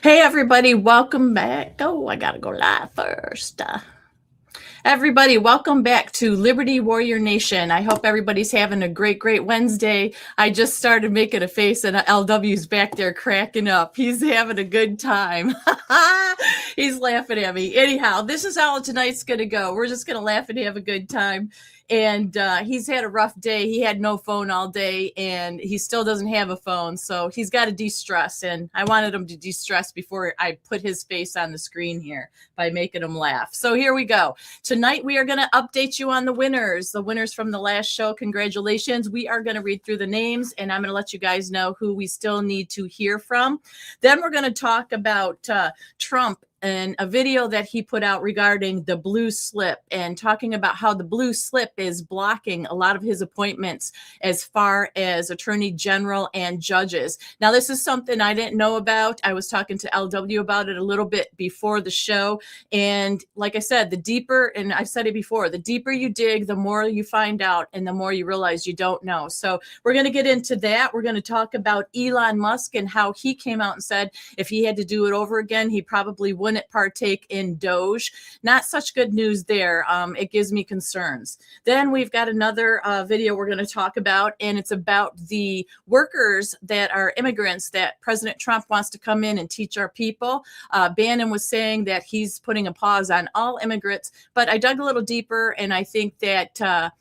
Hey, everybody, welcome back. Oh, I gotta go live first. Everybody, welcome back to Liberty Warrior Nation. I hope everybody's having a great Wednesday. I just started making a face and LW's back there cracking up. He's having a good time. He's laughing at me. Anyhow, this is how tonight's going to go. We're just going to laugh and have a good time. And he's had a rough day. He had no phone all day, and he still doesn't have a phone. So he's got to de-stress. And I wanted him to de-stress before I put his face on the screen here by making him laugh. So here we go. Tonight, we are going to update you on the winners from the last show. Congratulations. We are going to read through the names, and I'm going to let you guys know who we still need to hear from. Then we're going to talk about Trump and a video that he put out regarding the blue slip and talking about how the blue slip is blocking a lot of his appointments as far as attorney general and judges. Now, this is something I didn't know about. I was talking to LW about it a little bit before the show. And like I said, the deeper, and I've said it before, the deeper you dig, the more you find out and the more you realize you don't know. So we're going to get into that. We're going to talk about Elon Musk and how he came out and said if he had to do it over again, he probably wouldn't partake in DOGE. Not such good news there. It gives me concerns. Then we've got another video we're going to talk about, and it's about the workers that are immigrants that President Trump wants to come in and teach our people. Bannon was saying that he's putting a pause on all immigrants, but I dug a little deeper, and I think that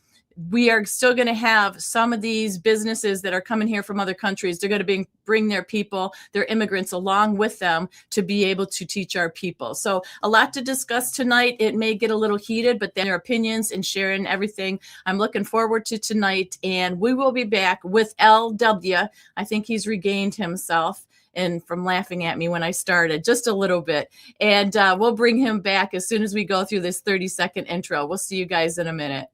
we are still going to have some of these businesses that are coming here from other countries. They're going to bring their people, their immigrants along with them to be able to teach our people. So a lot to discuss tonight. It may get a little heated, but then your opinions and sharing everything. I'm looking forward to tonight, and we will be back with LW. I think he's regained himself and from laughing at me when I started just a little bit. And we'll bring him back as soon as we go through this 30-second intro. We'll see you guys in a minute.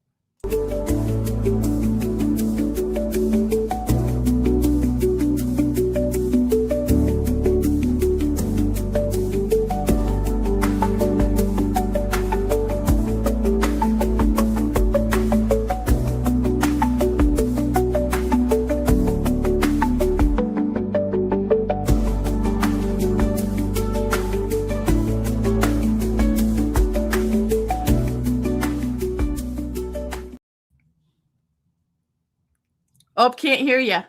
Oh, can't hear you.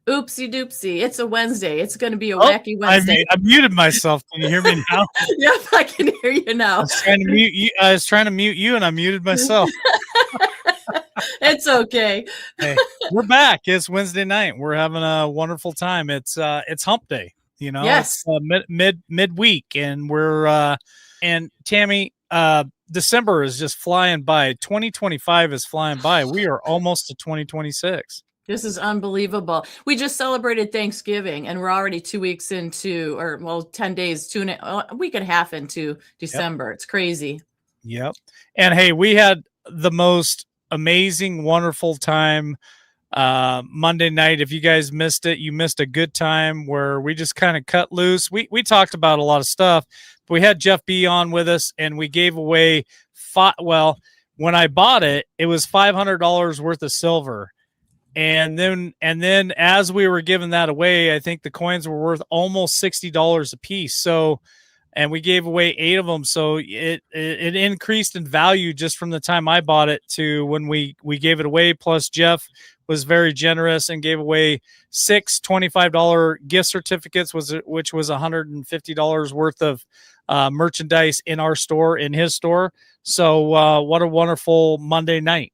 Oopsie doopsie. It's a Wednesday. It's going to be a wacky Wednesday. I muted myself. Can you hear me now? Yep, I can hear you now. I was trying to mute you, and I muted myself. It's okay. Hey, we're back. It's Wednesday night. We're having a wonderful time. It's hump day, you know. Yes. It's midweek, and we're and Tammy, December is just flying by. 2025 is flying by. We are almost to 2026. This is unbelievable. We just celebrated Thanksgiving, and we're already 2 weeks into, 10 days, a week and a half into December. Yep. It's crazy. Yep. And hey, we had the most amazing, wonderful time Monday night. If you guys missed it, you missed a good time where we just kind of cut loose. We talked about a lot of stuff. But we had Jeff B on with us, and we gave away when I bought it, it was $500 worth of silver. And then as we were giving that away, I think the coins were worth almost $60 a piece. So, and we gave away 8 of them. So it increased in value just from the time I bought it to when we gave it away. Plus Jeff was very generous and gave away 6 $25 gift certificates, which was $150 worth of merchandise in our store, in his store. So what a wonderful Monday night.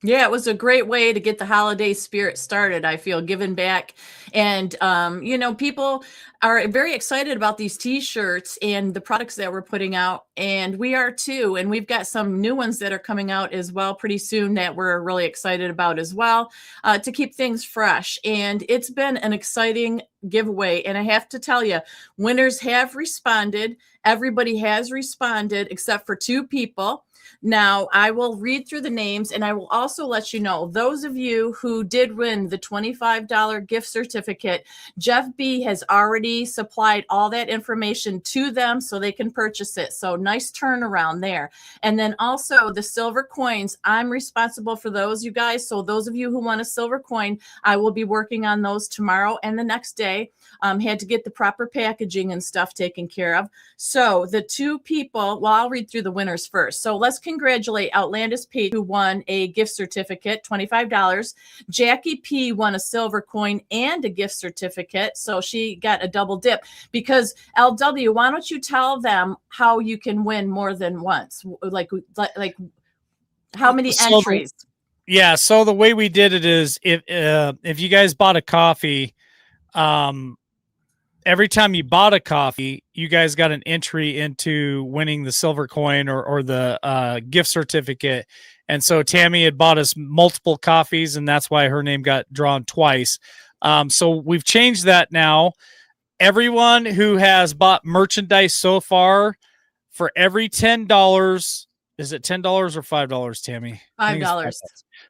Yeah, it was a great way to get the holiday spirit started, I feel, giving back. And, people are very excited about these T-shirts and the products that we're putting out. And we are too. And we've got some new ones that are coming out as well pretty soon that we're really excited about as well, to keep things fresh. And it's been an exciting giveaway. And I have to tell you, winners have responded. Everybody has responded except for 2 people. Now, I will read through the names, and I will also let you know, those of you who did win the $25 gift certificate, Jeff B has already we supplied all that information to them so they can purchase it. So nice turnaround there. And then also the silver coins, I'm responsible for those, you guys. So those of you who want a silver coin, I will be working on those tomorrow and the next day. Had to get the proper packaging and stuff taken care of. So the two people, well, I'll read through the winners first. So let's congratulate Outlandish Pete, who won a gift certificate, $25. Jackie P won a silver coin and a gift certificate. So she got a double dip. Because LW, why don't you tell them how you can win more than once? Like how many entries? Yeah. So the way we did it is if you guys bought a coffee, every time you bought a coffee, you guys got an entry into winning the silver coin or the gift certificate. And so Tammy had bought us multiple coffees, and that's why her name got drawn twice. So we've changed that now. Everyone who has bought merchandise so far, for every $10, is it $10 or $5, Tammy? $5.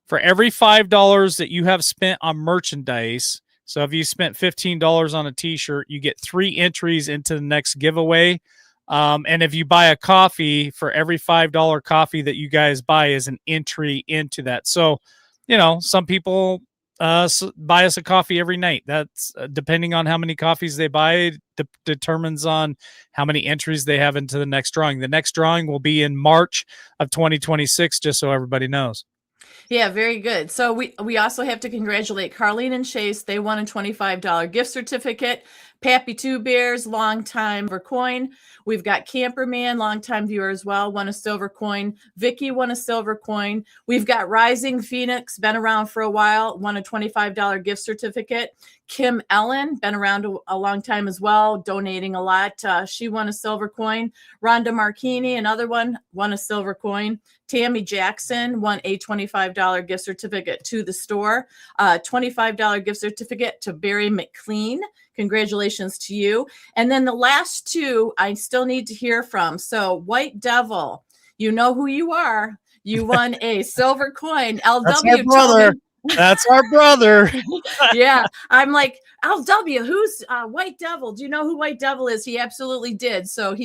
For every $5 that you have spent on merchandise, so if you spent $15 on a t-shirt, you get 3 entries into the next giveaway. And if you buy a coffee, for every $5 coffee that you guys buy is an entry into that. So, you know, some people buy us a coffee every night. That's depending on how many coffees they buy, determines on how many entries they have into the next drawing. The next drawing will be in March of 2026, just so everybody knows. Yeah, very good. So we also have to congratulate Carlene and Chase. They won a $25 gift certificate. Pappy Two Bears, longtime silver coin. We've got Camperman, longtime viewer as well, won a silver coin. Vicky won a silver coin. We've got Rising Phoenix, been around for a while, won a $25 gift certificate. Kim Ellen, been around a long time as well, donating a lot. She won a silver coin. Rhonda Marchini, another one, won a silver coin. Tammy Jackson won a $25 gift certificate to the store. $25 gift certificate to Barry McLean. Congratulations to you. And then the last two, I still need to hear from. So White Devil, you know who you are. You won a silver coin. LW, that's our brother. That's our brother. Yeah. I'm like, LW, who's White Devil? Do you know who White Devil is? He absolutely did. So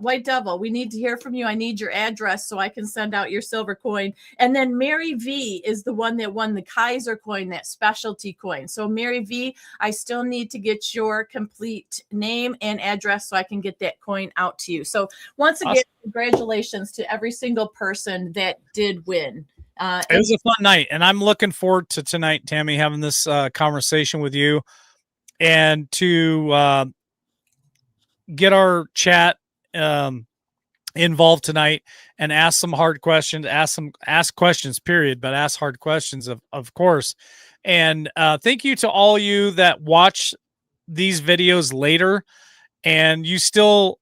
White Devil, we need to hear from you. I need your address so I can send out your silver coin. And then Mary V is the one that won the Kaiser coin, that specialty coin. So Mary V, I still need to get your complete name and address so I can get that coin out to you. So once again, Congratulations to every single person that did win. It was a fun night, and I'm looking forward to tonight, Tammy, having this conversation with you, and to get our chat involved tonight and ask some hard questions. Ask questions, period, but ask hard questions, of course. And thank you to all you that watch these videos later, and you still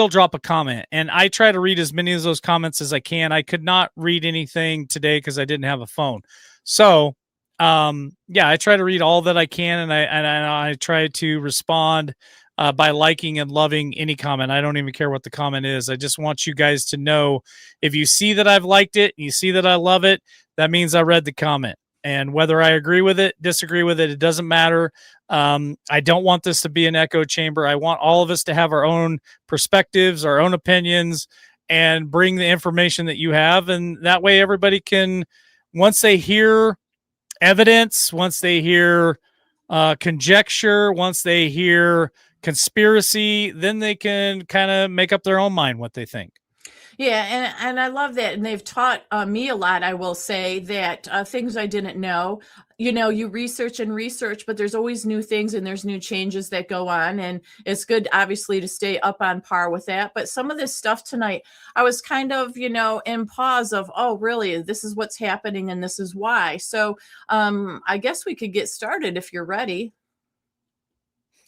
drop a comment, and I try to read as many of those comments as I can. I could not read anything today because I didn't have a phone. So, yeah, I try to read all that I can, and I try to respond by liking and loving any comment. I don't even care what the comment is. I just want you guys to know, if you see that I've liked it, and you see that I love it, that means I read the comment. And whether I agree with it, disagree with it, it doesn't matter. I don't want this to be an echo chamber. I want all of us to have our own perspectives, our own opinions, and bring the information that you have. And that way everybody can, once they hear evidence, once they hear conjecture, once they hear conspiracy, then they can kind of make up their own mind what they think. Yeah, and I love that. And they've taught me a lot, I will say, that things I didn't know. You know, you research and research, but there's always new things and there's new changes that go on. And it's good, obviously, to stay up on par with that. But some of this stuff tonight, I was kind of, in pause of, oh, really, this is what's happening and this is why. So I guess we could get started if you're ready.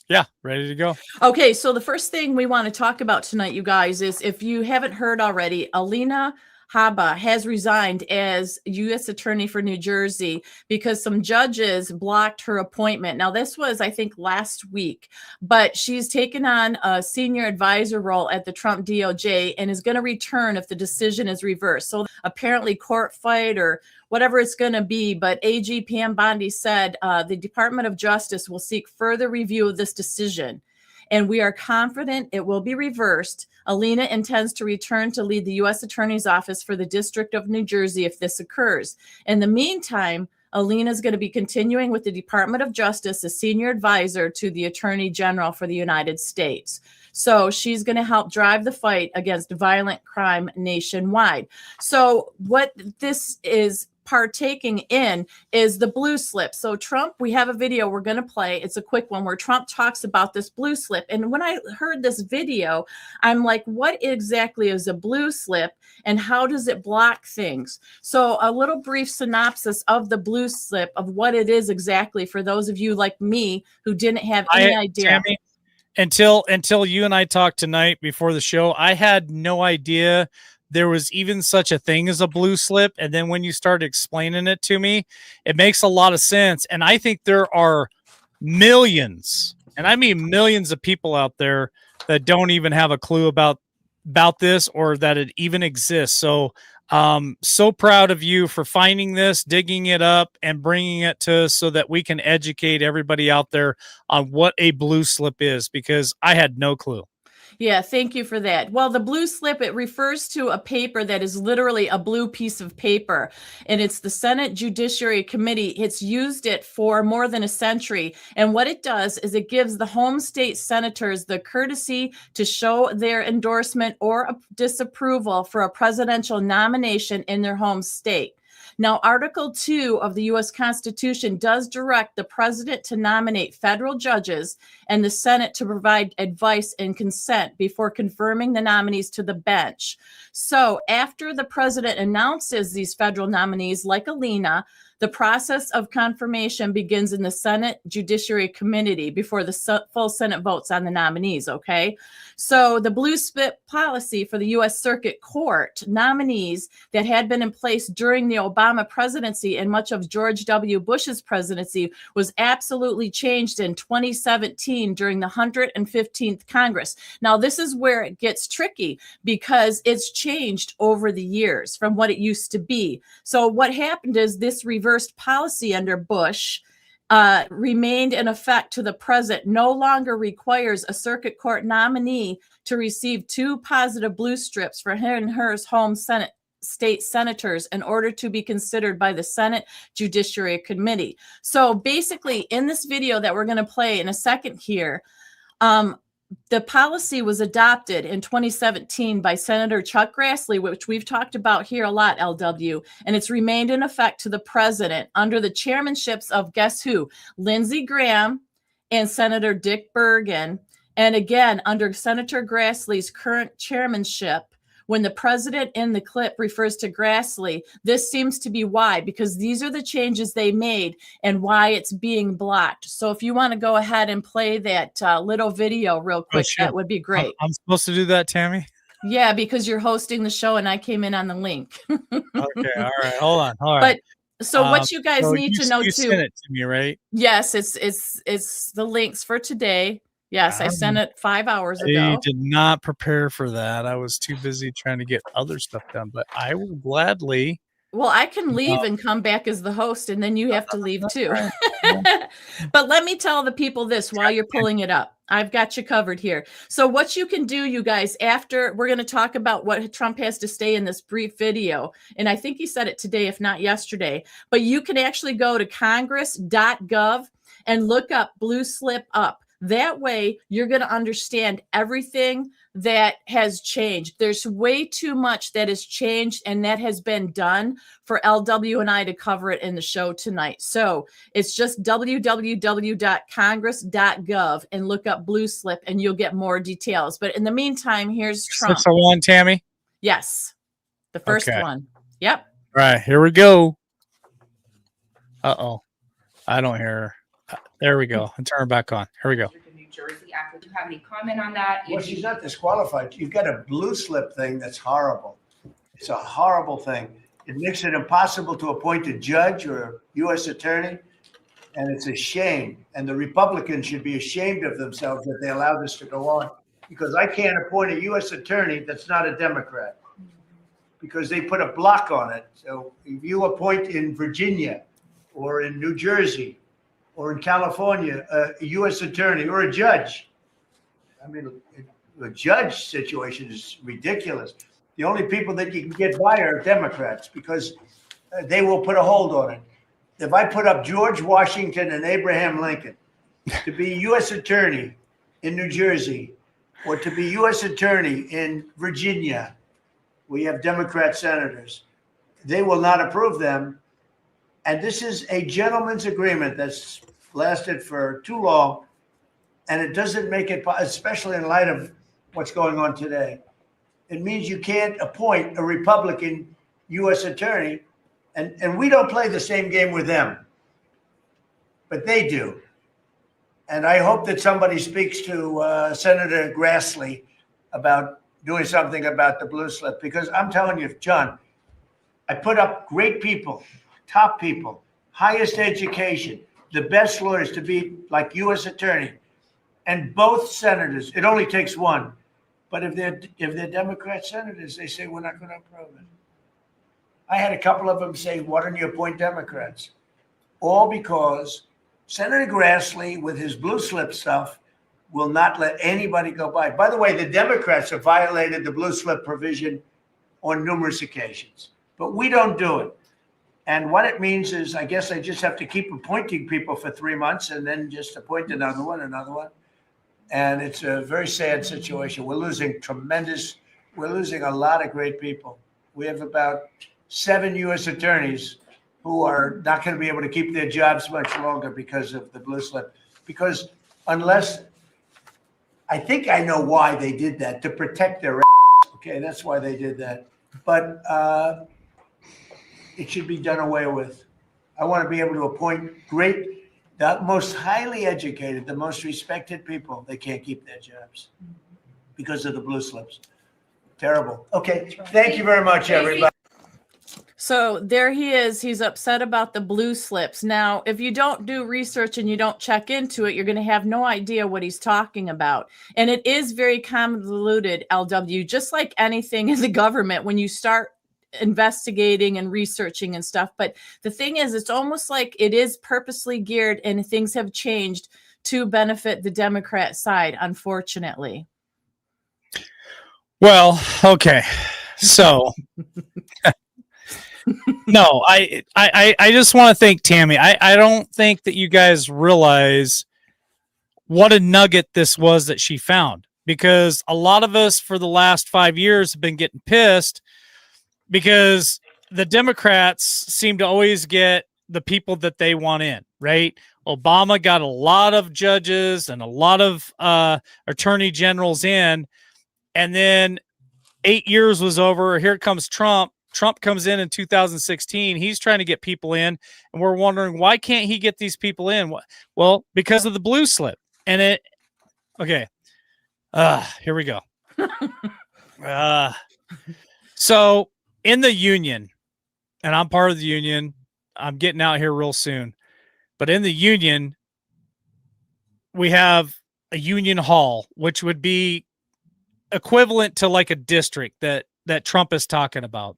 Yeah, ready to go. Okay, so the first thing we want to talk about tonight, you guys, is if you haven't heard already, Alina Haba has resigned as U.S. Attorney for New Jersey because some judges blocked her appointment. Now, this was, I think, last week, but she's taken on a senior advisor role at the Trump DOJ and is going to return if the decision is reversed. So apparently court fight or whatever it's going to be, but AG Pam Bondi said the Department of Justice will seek further review of this decision, and we are confident it will be reversed. Alina intends to return to lead the U.S. Attorney's Office for the District of New Jersey if this occurs. In the meantime, Alina is going to be continuing with the Department of Justice as senior advisor to the Attorney General for the United States. So she's going to help drive the fight against violent crime nationwide. So what this is partaking in is the blue slip. So Trump, we have a video we're going to play. It's a quick one where Trump talks about this blue slip. And when I heard this video, I'm like, what exactly is a blue slip and how does it block things? So a little brief synopsis of the blue slip, of what it is exactly, for those of you like me who didn't have any idea. Tammy, until you and I talked tonight before the show, I had no idea there was even such a thing as a blue slip. And then when you started explaining it to me, it makes a lot of sense. And I think there are millions, and I mean millions of people out there that don't even have a clue about this or that it even exists. So so proud of you for finding this, digging it up, and bringing it to us so that we can educate everybody out there on what a blue slip is, because I had no clue. Yeah, thank you for that. Well, the blue slip, it refers to a paper that is literally a blue piece of paper, and it's the Senate Judiciary Committee. It's used it for more than a century, and what it does is it gives the home state senators the courtesy to show their endorsement or disapproval for a presidential nomination in their home state. Now, Article 2 of the U.S. Constitution does direct the president to nominate federal judges and the Senate to provide advice and consent before confirming the nominees to the bench. So after the president announces these federal nominees, like Alina, the process of confirmation begins in the Senate Judiciary Committee before the full Senate votes on the nominees, okay? So the blue slip policy for the U.S. Circuit Court nominees that had been in place during the Obama presidency and much of George W. Bush's presidency was absolutely changed in 2017 during the 115th Congress. Now, this is where it gets tricky because it's changed over the years from what it used to be. So what happened is this reversed policy under Bush remained in effect to the present, no longer requires a circuit court nominee to receive 2 positive blue strips for him and her home state senators in order to be considered by the Senate Judiciary Committee. So basically, in this video that we're going to play in a second here, the policy was adopted in 2017 by Senator Chuck Grassley, which we've talked about here a lot, LW, and it's remained in effect to the president under the chairmanships of, guess who? Lindsey Graham and Senator Dick Bergen. And again, under Senator Grassley's current chairmanship, when the president in the clip refers to Grassley, this seems to be why, because these are the changes they made and why it's being blocked. So if you want to go ahead and play that little video real quick, that would be great. I'm supposed to do that, Tammy? Yeah, because you're hosting the show and I came in on the link. Okay, all right. Hold on. But so what you guys need to know you too. Sent it to me, right? Yes, it's the links for today. Yes, I sent it 5 hours ago. I did not prepare for that. I was too busy trying to get other stuff done, but I will gladly. Well, I can leave and come back as the host, and then you have to leave too. But let me tell the people this while you're pulling it up. I've got you covered here. So what you can do, you guys, after we're going to talk about what Trump has to say in this brief video, and I think he said it today, if not yesterday, but you can actually go to congress.gov and look up Blue Slip Up. That way, you're going to understand everything that has changed. There's way too much that has changed and that has been done for LW and I to cover it in the show tonight. So it's just www.congress.gov and look up Blue Slip and you'll get more details. But in the meantime, here's Trump. 601, Tammy? Yes. The first one. Yep. All right, here we go. Uh-oh. I don't hear her. There we go. And turn her back on. Here we go. New Jersey. After, do you have any comment on that? Well, she's not disqualified. You've got a blue slip thing that's horrible. It's a horrible thing. It makes it impossible to appoint a judge or a U.S. attorney, and it's a shame. And the Republicans should be ashamed of themselves that they allowed this to go on, because I can't appoint a U.S. attorney that's not a Democrat, because they put a block on it. So if you appoint in Virginia or in New Jersey or in California a U.S. attorney or a judge, I mean, a judge situation is ridiculous. The only people that you can get by are Democrats, because they will put a hold on it. If I put up George Washington and Abraham Lincoln to be U.S. attorney in New Jersey, or to be U.S. attorney in Virginia, we have Democrat senators, they will not approve them. And this is a gentleman's agreement that's lasted for too long. And it doesn't make it, especially in light of what's going on today. It means you can't appoint a Republican U.S. attorney, and we don't play the same game with them, but they do. And I hope that somebody speaks to Senator Grassley about doing something about the blue slip, because I'm telling you, John, I put up great people, top people, highest education, the best lawyers to be like U.S. attorney, and both senators. It only takes one. But if they're Democrat senators, they say, we're not going to approve it. I had a couple of them say, why don't you appoint Democrats? All because Senator Grassley, with his blue slip stuff, will not let anybody go by. By the way, the Democrats have violated the blue slip provision on numerous occasions, but we don't do it. And what it means is, I guess I just have to keep appointing people for 3 months and then just appoint another one. And it's a very sad situation. We're losing a lot of great people. We have about 7 U.S. attorneys who are not going to be able to keep their jobs much longer because of the blue slip. Because unless, I think I know why they did that, to protect their ass. Okay, that's why they did that. But it should be done away with. I want to be able to appoint the most highly educated, the most respected people. They can't keep their jobs because of the blue slips. Terrible. Okay. Thank you very much, everybody. So there he is. He's upset about the blue slips. Now, if you don't do research and you don't check into it, you're going to have no idea what he's talking about. And it is very convoluted, LW, just like anything in the government when you start investigating and researching and stuff. But the thing is, it's almost like it is purposely geared and things have changed to benefit the Democrat side, unfortunately. Well, okay. So no, I just want to thank Tammy. I don't think that you guys realize what a nugget this was that she found, because a lot of us for the last 5 years have been getting pissed because the Democrats seem to always get the people that they want in, right? Obama got a lot of judges and a lot of attorney generals in, and then 8 years was over. Here comes Trump. Trump comes in 2016. He's trying to get people in, and we're wondering, why can't he get these people in? Well, because of the blue slip. And it, okay. Here we go. So in the union, and I'm part of the union, I'm getting out here real soon, but in the union, we have a union hall, which would be equivalent to like a district that Trump is talking about.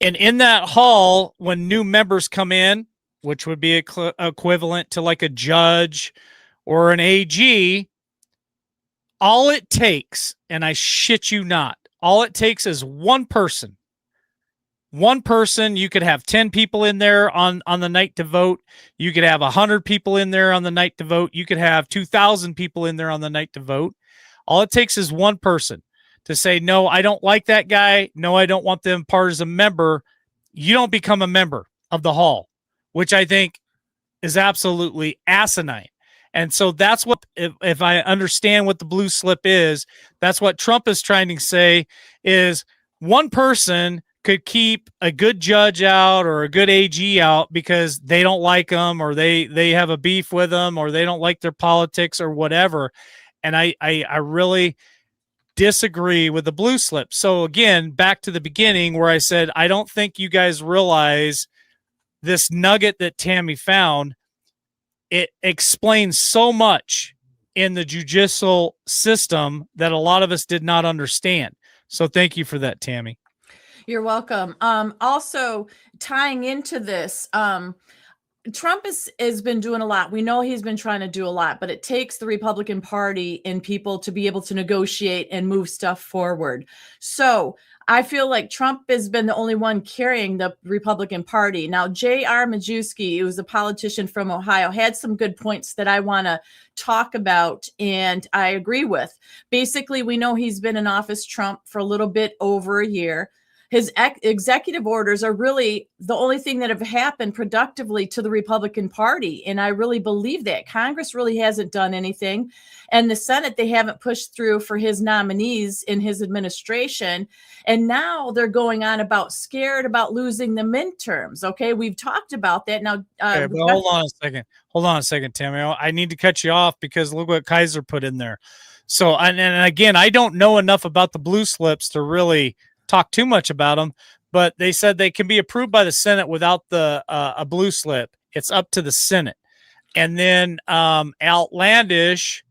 And in that hall, when new members come in, which would be equivalent to like a judge or an AG, all it takes, and I shit you not, all it takes is one person. One person. You could have 10 people in there on the night to vote. You could have 100 people in there on the night to vote. You could have 2,000 people in there on the night to vote. All it takes is one person to say, no, I don't like that guy. No, I don't want them part as a member. You don't become a member of the hall, which I think is absolutely asinine. And so that's what, if I understand what the blue slip is, that's what Trump is trying to say is one person could keep a good judge out or a good AG out because they don't like them, or they have a beef with them, or they don't like their politics or whatever. And I really, disagree with the blue slip. So again, back to the beginning where I said, I don't think you guys realize this nugget that Tammy found. It explains so much in the judicial system that a lot of us did not understand. So thank you for that, Tammy. You're welcome. Also tying into this, Trump has been doing a lot. We know he's been trying to do a lot, but it takes the Republican Party and people to be able to negotiate and move stuff forward. So I feel like Trump has been the only one carrying the Republican Party. Now, J.R. Majewski, who was a politician from Ohio, had some good points that I want to talk about, and I agree with. Basically, we know he's been in office, Trump, for a little bit over a year. His executive orders are really the only thing that have happened productively to the Republican Party. And I really believe that Congress really hasn't done anything. And the Senate, they haven't pushed through for his nominees in his administration. And now they're going on about scared about losing the midterms. Okay, we've talked about that. Now, okay, but hold on a second. Hold on a second, Tammy. I need to cut you off because look what Kaiser put in there. So, and again, I don't know enough about the blue slips to really talk too much about them, but they said they can be approved by the Senate without the a blue slip. It's up to the Senate. And then Outlandish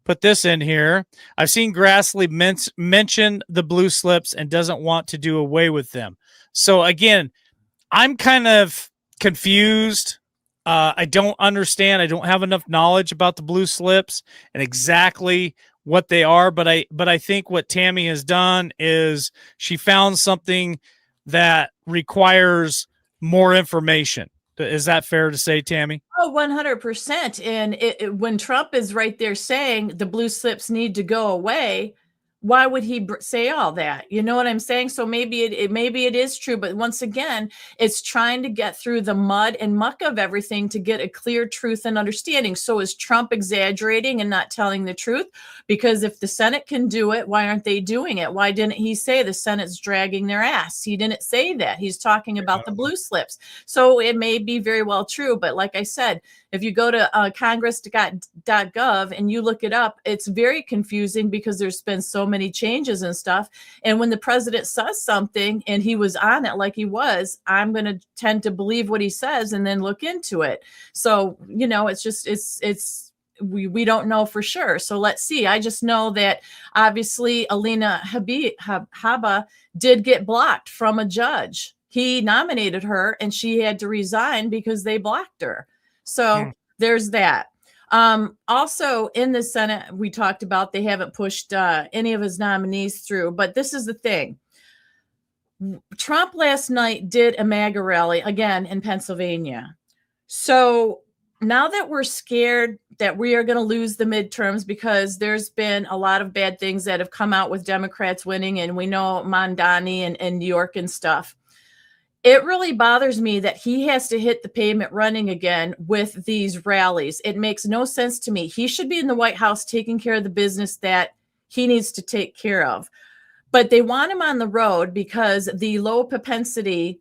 put this in here. I've seen Grassley mention the blue slips and doesn't want to do away with them. So again, I'm kind of confused. I don't understand. I don't have enough knowledge about the blue slips and exactly what they are, but I think what Tammy has done is she found something that requires more information. Is that fair to say, Tammy? Oh, 100%. And when Trump is right there saying the blue slips need to go away, why would he say all that? You know what I'm saying? So maybe it is true, but once again, it's trying to get through the mud and muck of everything to get a clear truth and understanding. So is Trump exaggerating and not telling the truth? Because if the Senate can do it, why aren't they doing it? Why didn't he say the Senate's dragging their ass? He didn't say that. He's talking about the blue slips. So it may be very well true, but like I said, if you go to congress.gov and you look it up, it's very confusing because there's been so many changes and stuff. And when the president says something and he was on it like he was, I'm going to tend to believe what he says and then look into it. So, you know, it's just, we don't know for sure. So let's see. I just know that obviously Alina Habba did get blocked from a judge. He nominated her and she had to resign because they blocked her. So there's that. Also in the Senate, we talked about they haven't pushed any of his nominees through, but this is the thing. Trump last night did a MAGA rally again in Pennsylvania. So now that we're scared that we are going to lose the midterms because there's been a lot of bad things that have come out with Democrats winning, and we know Mondani and New York and stuff. It really bothers me that he has to hit the pavement running again with these rallies. It makes no sense to me. He should be in the White House taking care of the business that he needs to take care of. But they want him on the road because the low propensity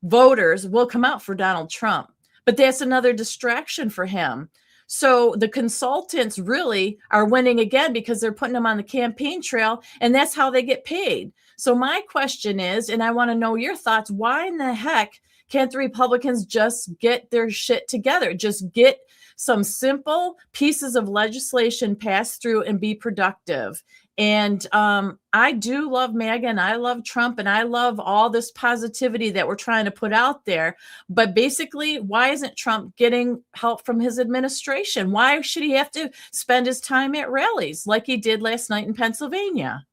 voters will come out for Donald Trump. But that's another distraction for him. So the consultants really are winning again because they're putting them on the campaign trail, and that's how they get paid. So my question is, and I want to know your thoughts, why in the heck can't the Republicans just get their shit together? Just get some simple pieces of legislation passed through and be productive. And I do love MAGA and I love Trump and I love all this positivity that we're trying to put out there. But basically, why isn't Trump getting help from his administration? Why should he have to spend his time at rallies like he did last night in Pennsylvania?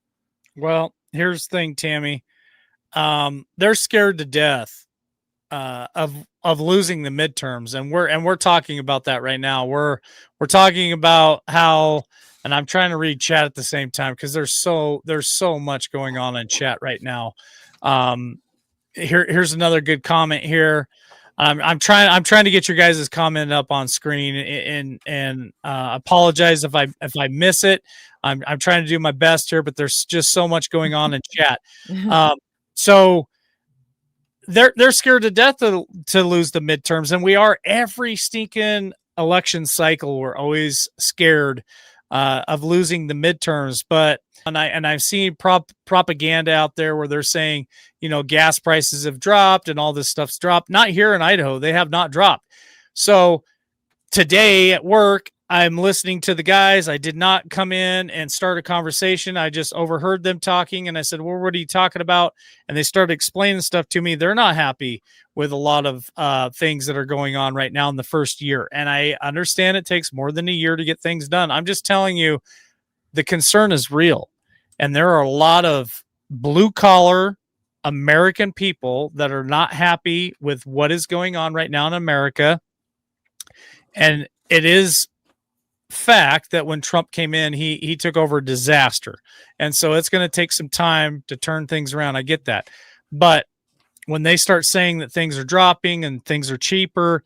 Well, here's the thing, Tammy. They're scared to death of losing the midterms, and we're talking about that right now. We're talking about how, and I'm trying to read chat at the same time because there's so much going on in chat right now. Here's another good comment here. I'm trying to get your guys' comment up on screen and apologize if I miss it. I'm trying to do my best here, but there's just so much going on in chat. So they're scared to death to lose the midterms, and we are every stinking election cycle. We're always scared of losing the midterms. But I've seen propaganda out there where they're saying, gas prices have dropped and all this stuff's dropped. Not here in Idaho. They have not dropped. So today at work, I'm listening to the guys. I did not come in and start a conversation. I just overheard them talking, and I said, well, what are you talking about? And they started explaining stuff to me. They're not happy with a lot of things that are going on right now in the first year. And I understand it takes more than a year to get things done. I'm just telling you, the concern is real. And there are a lot of blue-collar American people that are not happy with what is going on right now in America. And it is fact that when Trump came in, he took over a disaster. And so it's going to take some time to turn things around. I get that. But when they start saying that things are dropping and things are cheaper,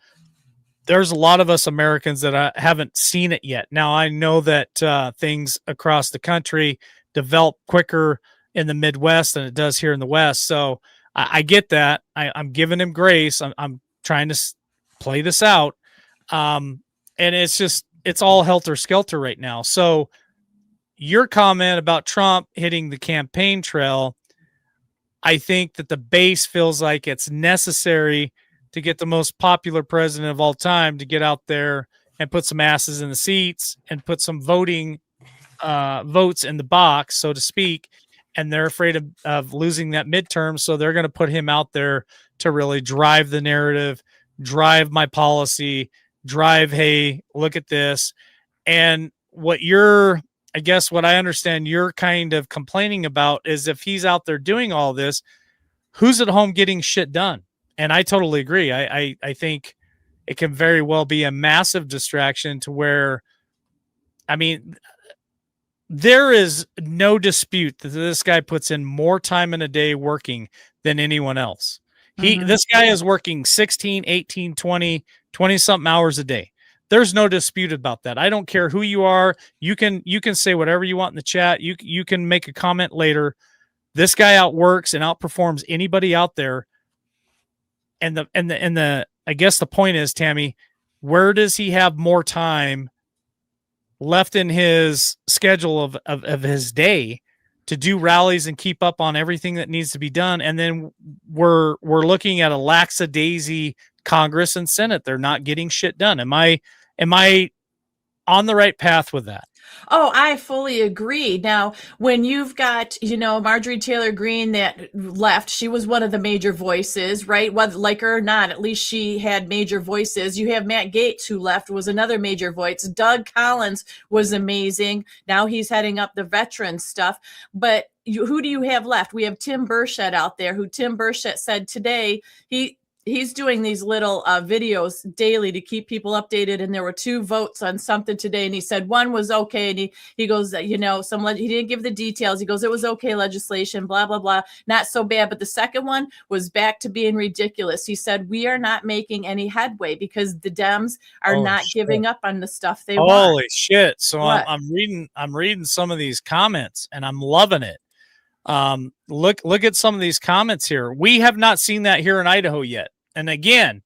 there's a lot of us Americans that haven't seen it yet. Now, I know that things across the country develop quicker in the Midwest than it does here in the West. So I get that. I'm giving him grace. I'm trying to play this out. And it's all helter-skelter right now. So your comment about Trump hitting the campaign trail, I think that the base feels like it's necessary to get the most popular president of all time to get out there and put some asses in the seats and put some voting votes in the box, so to speak. And they're afraid of losing that midterm. So they're going to put him out there to really drive the narrative, drive my policy, drive, hey, look at this. And what I understand you're kind of complaining about is if he's out there doing all this, who's at home getting shit done? And I totally agree. I think it can very well be a massive distraction to where, I mean, there is no dispute that this guy puts in more time in a day working than anyone else. This guy is working 16, 18, 20 something hours a day. There's no dispute about that. I don't care who you are. You can say whatever you want in the chat. You can make a comment later. This guy outworks and outperforms anybody out there. And I guess the point is, Tammy, where does he have more time left in his schedule of his day to do rallies and keep up on everything that needs to be done? And then we're looking at a lackadaisy Congress and Senate. They're not getting shit done. Am I on the right path with that? Oh, I fully agree. Now, when you've got, Marjorie Taylor Greene that left, she was one of the major voices, right? Whether like her or not, at least she had major voices. You have Matt Gaetz, who left, was another major voice. Doug Collins was amazing. Now he's heading up the veteran stuff. But who do you have left? We have Tim Burchett out there, who Tim Burchett said today he's doing these little videos daily to keep people updated. And there were 2 votes on something today. And he said one was okay. And he goes, he didn't give the details. He goes, it was okay legislation, blah, blah, blah. Not so bad. But the second one was back to being ridiculous. He said, we are not making any headway because the Dems are not giving up on the stuff they want. Holy shit. So I'm reading some of these comments and I'm loving it. Look at some of these comments here. We have not seen that here in Idaho yet. And again,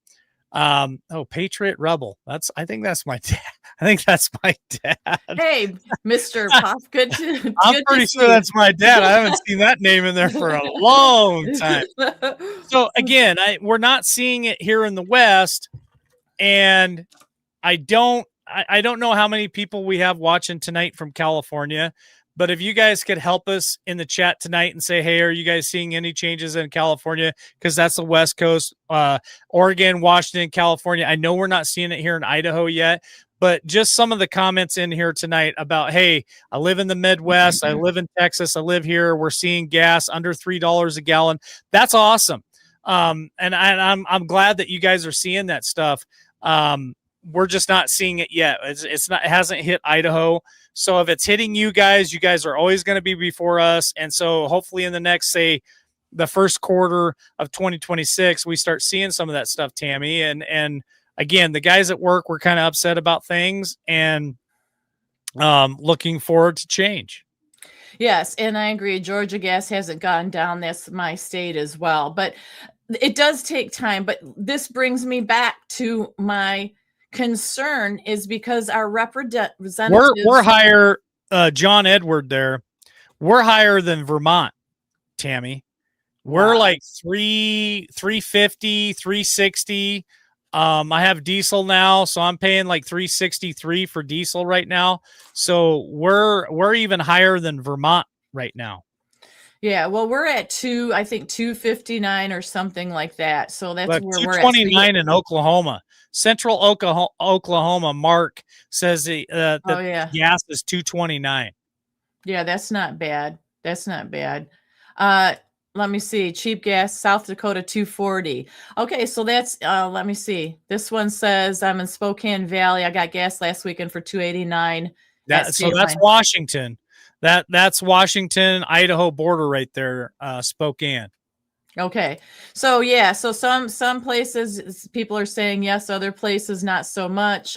Patriot Rebel. I think that's my dad. Hey, Mr. Puff. I'm pretty sure that's my dad. I haven't seen that name in there for a long time. So again, we're not seeing it here in the West, and I don't know how many people we have watching tonight from California. But if you guys could help us in the chat tonight and say, hey, are you guys seeing any changes in California? Because that's the West Coast, Oregon, Washington, California. I know we're not seeing it here in Idaho yet, but just some of the comments in here tonight about, hey, I live in the Midwest. I live in Texas. I live here. We're seeing gas under $3 a gallon. That's awesome. And I'm glad that you guys are seeing that stuff. We're just not seeing it yet. It hasn't hit Idaho. So if it's hitting you guys are always going to be before us. And so hopefully in the next, say, the first quarter of 2026, we start seeing some of that stuff, Tammy. And again, the guys at work were kind of upset about things and looking forward to change. Yes, and I agree. Georgia gas hasn't gone down. That's my state as well. But it does take time. But this brings me back to my concern is because our representatives we're higher, John Edward there. We're higher than Vermont, Tammy. We're Wow. like 350, 360. I have diesel now, so I'm paying like 363 for diesel right now. So we're even higher than Vermont right now. Yeah, well, we're at 259 or something like that. So that's But where we're at. 229 in Oklahoma. Central Oklahoma, Mark says that Oh yeah. gas is 229. Yeah, that's not bad. That's not bad. Let me see. Cheap gas, South Dakota 240. Okay, so that's let me see. This one says I'm in Spokane Valley. I got gas last weekend for 289. So that's Washington. That's Washington, Idaho border right there, Spokane. Okay. So yeah, so some places people are saying yes, other places not so much.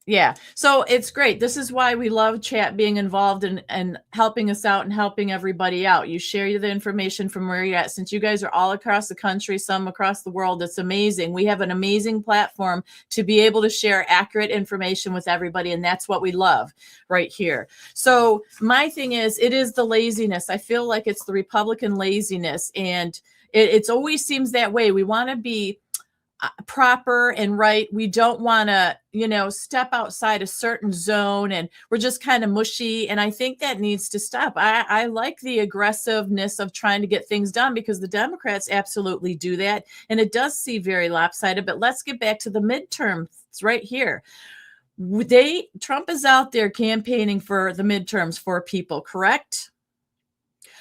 Yeah, so it's great. This is why we love chat being involved and helping us out and helping everybody out. You share the information from where you're at. Since you guys are all across the country, some across the world, it's amazing. We have an amazing platform to be able to share accurate information with everybody, and that's what we love right here. So my thing is, it is the laziness. I feel like it's the Republican laziness, and it's always seems that way. We want to be proper and right. We don't want to, step outside a certain zone, and we're just kind of mushy. And I think that needs to stop. I like the aggressiveness of trying to get things done because the Democrats absolutely do that. And it does seem very lopsided, but let's get back to the midterms right here. Trump is out there campaigning for the midterms for people, correct?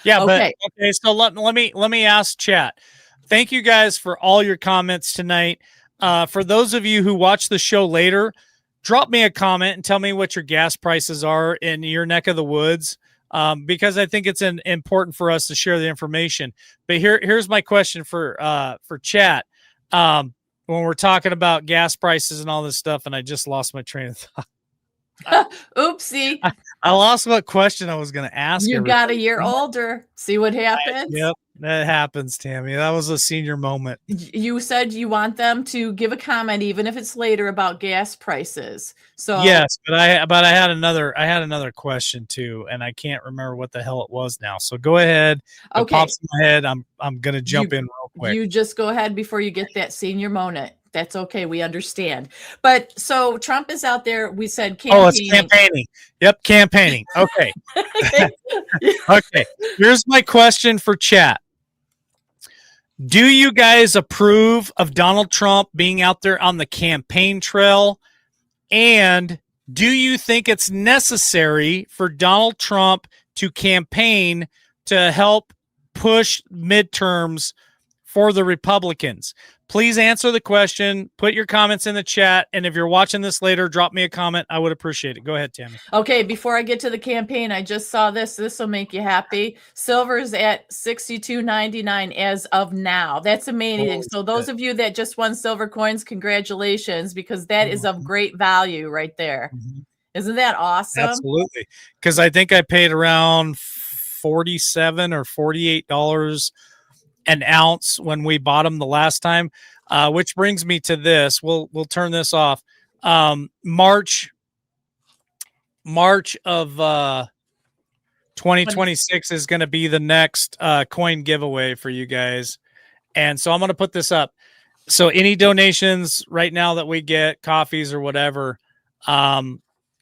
Yeah. Okay. But okay. So let me ask chat. Thank you guys for all your comments tonight. For those of you who watch the show later, drop me a comment and tell me what your gas prices are in your neck of the woods, because I think it's important for us to share the information. But here's my question for chat. When we're talking about gas prices and all this stuff, and I just lost my train of thought. Oopsie. I lost what question I was going to ask. You got a year older. See what happens? Yep, that happens, Tammy. That was a senior moment. You said you want them to give a comment, even if it's later, about gas prices. So yes, but I had another question too, and I can't remember what the hell it was now. So go ahead. If it pops in my head, I'm gonna jump in real quick. You just go ahead before you get that senior moment. That's okay. We understand. But so Trump is out there. We said campaigning. Oh, it's campaigning. Yep, campaigning. Okay. Okay. Here's my question for chat. Do you guys approve of Donald Trump being out there on the campaign trail? And do you think it's necessary for Donald Trump to campaign to help push midterms for the Republicans? Please answer the question. Put your comments in the chat. And if you're watching this later, drop me a comment. I would appreciate it. Go ahead, Tammy. Okay, before I get to the campaign, I just saw this. This will make you happy. Silver's at $62.99 as of now. That's amazing. So those of you that just won silver coins, congratulations, because that is of great value right there. Isn't that awesome? Absolutely. Because I think I paid around $47 or $48 an ounce when we bought them the last time, which brings me to this. We'll turn this off. March of 2026 is going to be the next coin giveaway for you guys, and so I'm going to put this up. So any donations right now that we get, coffees or whatever,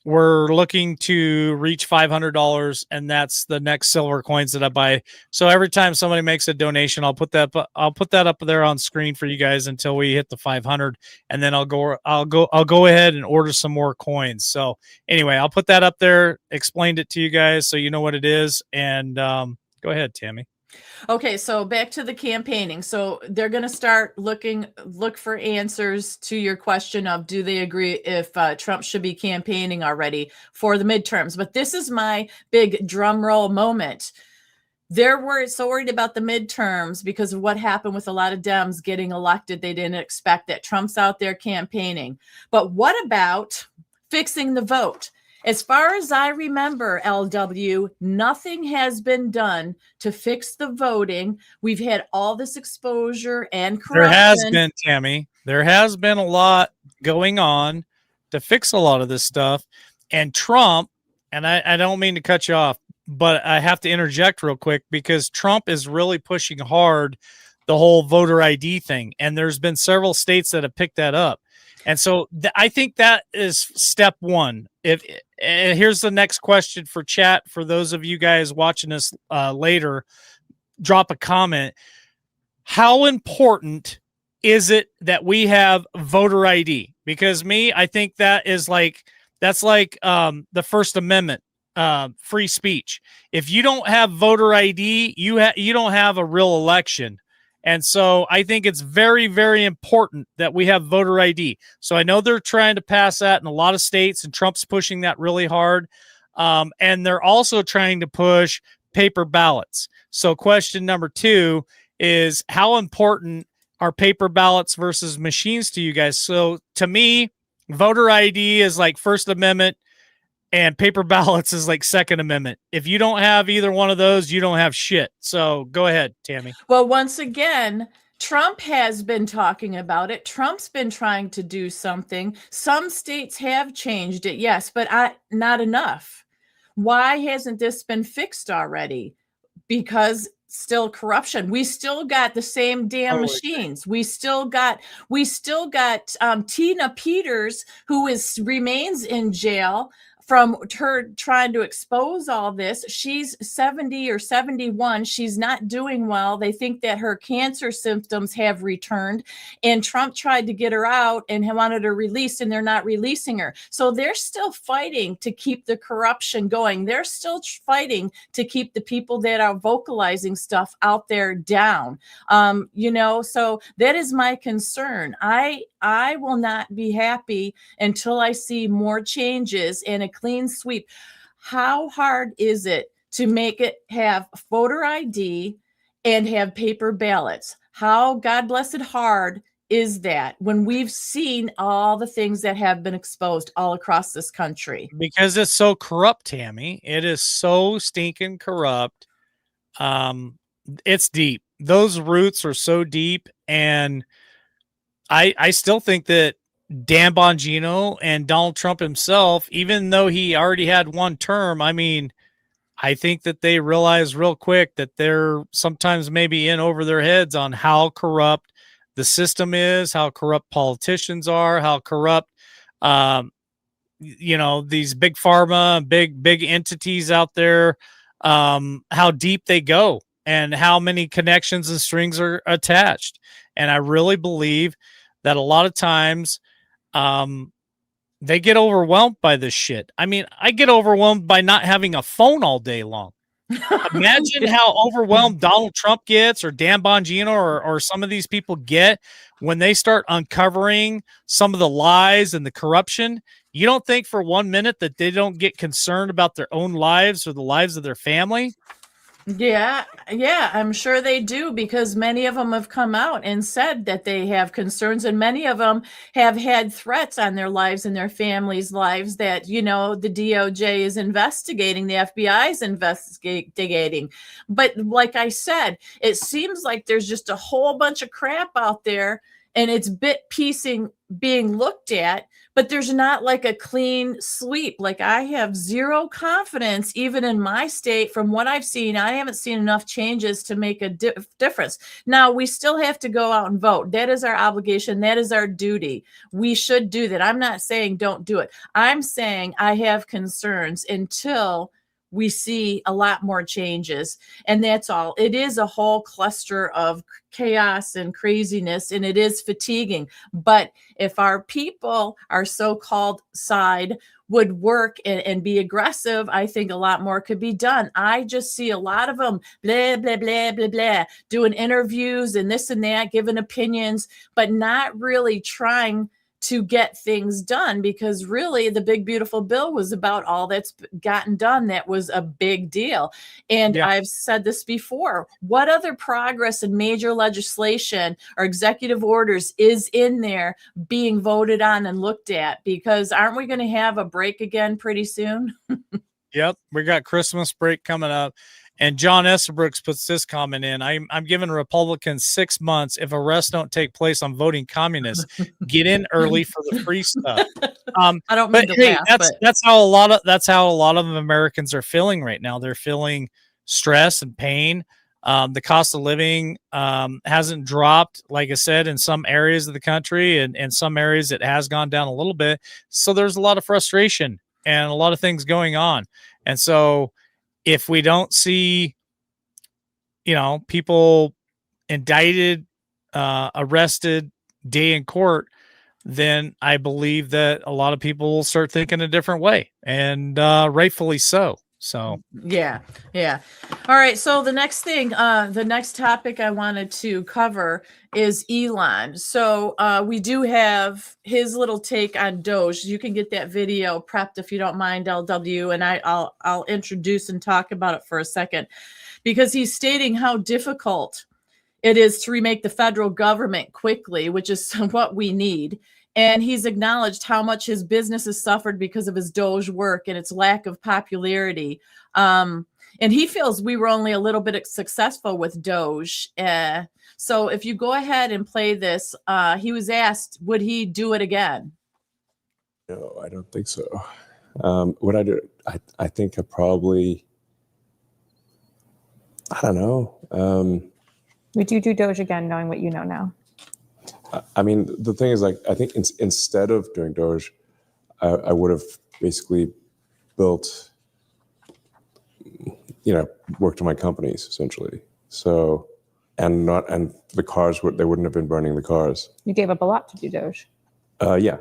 we're looking to reach $500, and that's the next silver coins that I buy. So every time somebody makes a donation, I'll put that up there on screen for you guys until we hit the 500, and then I'll go ahead and order some more coins. So anyway, I'll put that up there, explained it to you guys so you know what it is, and go ahead, Tammy. Okay, so back to the campaigning. So they're going to start look for answers to your question of do they agree if Trump should be campaigning already for the midterms. But this is my big drum roll moment. They're so worried about the midterms because of what happened with a lot of Dems getting elected. They didn't expect that Trump's out there campaigning. But what about fixing the vote? As far as I remember, LW, nothing has been done to fix the voting. We've had all this exposure and corruption. There has been, Tammy. There has been a lot going on to fix a lot of this stuff. And Trump, and I don't mean to cut you off, but I have to interject real quick because Trump is really pushing hard the whole voter ID thing. And there's been several states that have picked that up. And so I think that is step one. And here's the next question for chat. For those of you guys watching us later, drop a comment. How important is it that we have voter ID? Because I think that's like the First Amendment, free speech. If you don't have voter ID, you don't have a real election. And so I think it's very, very important that we have voter ID. So I know they're trying to pass that in a lot of states, and Trump's pushing that really hard. And they're also trying to push paper ballots. So question number 2 is, how important are paper ballots versus machines to you guys? So to me, voter ID is like First Amendment, and paper ballots is like Second Amendment. If you don't have either one of those, you don't have shit. So go ahead, Tammy. Well, once again, Trump has been talking about it. Trump's been trying to do something. Some states have changed it, yes, but not enough. Why hasn't this been fixed already? Because still corruption. We still got the same damn machines. We still got Tina Peters, who remains in jail from her trying to expose all this. She's 70 or 71. She's not doing well. They think that her cancer symptoms have returned, and Trump tried to get her out and wanted her released, and they're not releasing her. So they're still fighting to keep the corruption going. They're still fighting to keep the people that are vocalizing stuff out there down. So that is my concern. I will not be happy until I see more changes and a clean sweep. How hard is it to make it have voter ID and have paper ballots? How, God blessed, hard is that when we've seen all the things that have been exposed all across this country? Because it's so corrupt, Tammy. It is so stinking corrupt. It's deep. Those roots are so deep, and I still think that Dan Bongino and Donald Trump himself, even though he already had one term, I mean, I think that they realize real quick that they're sometimes maybe in over their heads on how corrupt the system is, how corrupt politicians are, how corrupt, these big pharma, big entities out there, how deep they go and how many connections and strings are attached. And I really believe that a lot of times they get overwhelmed by this shit. I mean, I get overwhelmed by not having a phone all day long. Imagine how overwhelmed Donald Trump gets, or Dan Bongino, or some of these people get when they start uncovering some of the lies and the corruption. You don't think for 1 minute that they don't get concerned about their own lives or the lives of their family? Yeah, I'm sure they do, because many of them have come out and said that they have concerns, and many of them have had threats on their lives and their families' lives that, the DOJ is investigating, the FBI is investigating. But like I said, it seems like there's just a whole bunch of crap out there, and it's piecing being looked at, but there's not like a clean sweep. Like, I have zero confidence, even in my state. From what I've seen, I haven't seen enough changes to make a difference. Now, we still have to go out and vote. That is our obligation. That is our duty. We should do that. I'm not saying don't do it. I'm saying I have concerns until we see a lot more changes. And that's all. It is a whole cluster of chaos and craziness, and it is fatiguing. But if our people, our so-called side, would work and be aggressive, I think a lot more could be done. I just see a lot of them blah, blah, blah, blah, blah, doing interviews and this and that, giving opinions, but not really trying to get things done, because really the big beautiful bill was about all that's gotten done. That was a big deal. And yeah, I've said this before, what other progress in major legislation or executive orders is in there being voted on and looked at? Because aren't we going to have a break again pretty soon? Yep, we got Christmas break coming up. And John Estabrook puts this comment in: I'm giving Republicans 6 months. If arrests don't take place on voting communists, get in early for the free stuff. I don't But mean to hey, laugh, but that's how a lot of Americans are feeling right now. They're feeling stress and pain. The cost of living hasn't dropped, like I said, in some areas of the country, and in some areas it has gone down a little bit. So there's a lot of frustration and a lot of things going on. And so if we don't see, people indicted, arrested, day in court, then I believe that a lot of people will start thinking a different way, and rightfully so. So yeah. All right. So the next topic I wanted to cover is Elon. So we do have his little take on DOGE. You can get that video prepped if you don't mind, LW, and I'll introduce and talk about it for a second, because he's stating how difficult it is to remake the federal government quickly, which is what we need. And he's acknowledged how much his business has suffered because of his DOGE work and its lack of popularity. And he feels we were only a little bit successful with DOGE. So if you go ahead and play this, he was asked, would he do it again? No, I don't think so. What I do, I think I probably, I don't know. Would you do DOGE again, knowing what you know now? I mean, the thing is, like, I think instead of doing DOGE, I would have basically built, worked on my companies essentially. So, and the cars they wouldn't have been burning the cars. You gave up a lot to do DOGE. Yeah.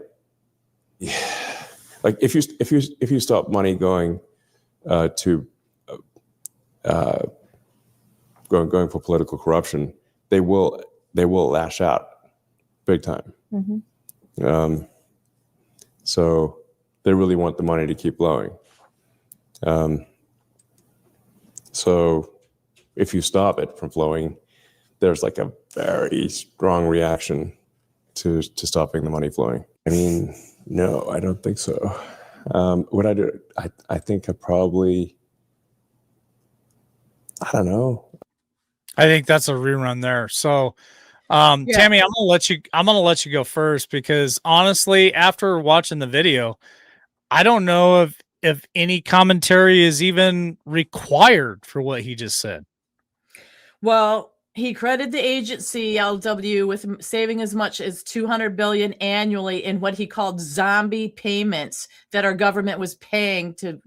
Like if you stop money going to going for political corruption, they will lash out big time. Mm-hmm. So they really want the money to keep flowing. So if you stop it from flowing, there's like a very strong reaction to stopping the money flowing. I mean, no, I don't think so. What I do, I think I probably, I don't know. I think that's a rerun there. So, Tammy, I'm gonna let you go first, because honestly, after watching the video, I don't know if any commentary is even required for what he just said. Well, he credited the agency LW with saving as much as $200 billion annually in what he called zombie payments that our government was paying to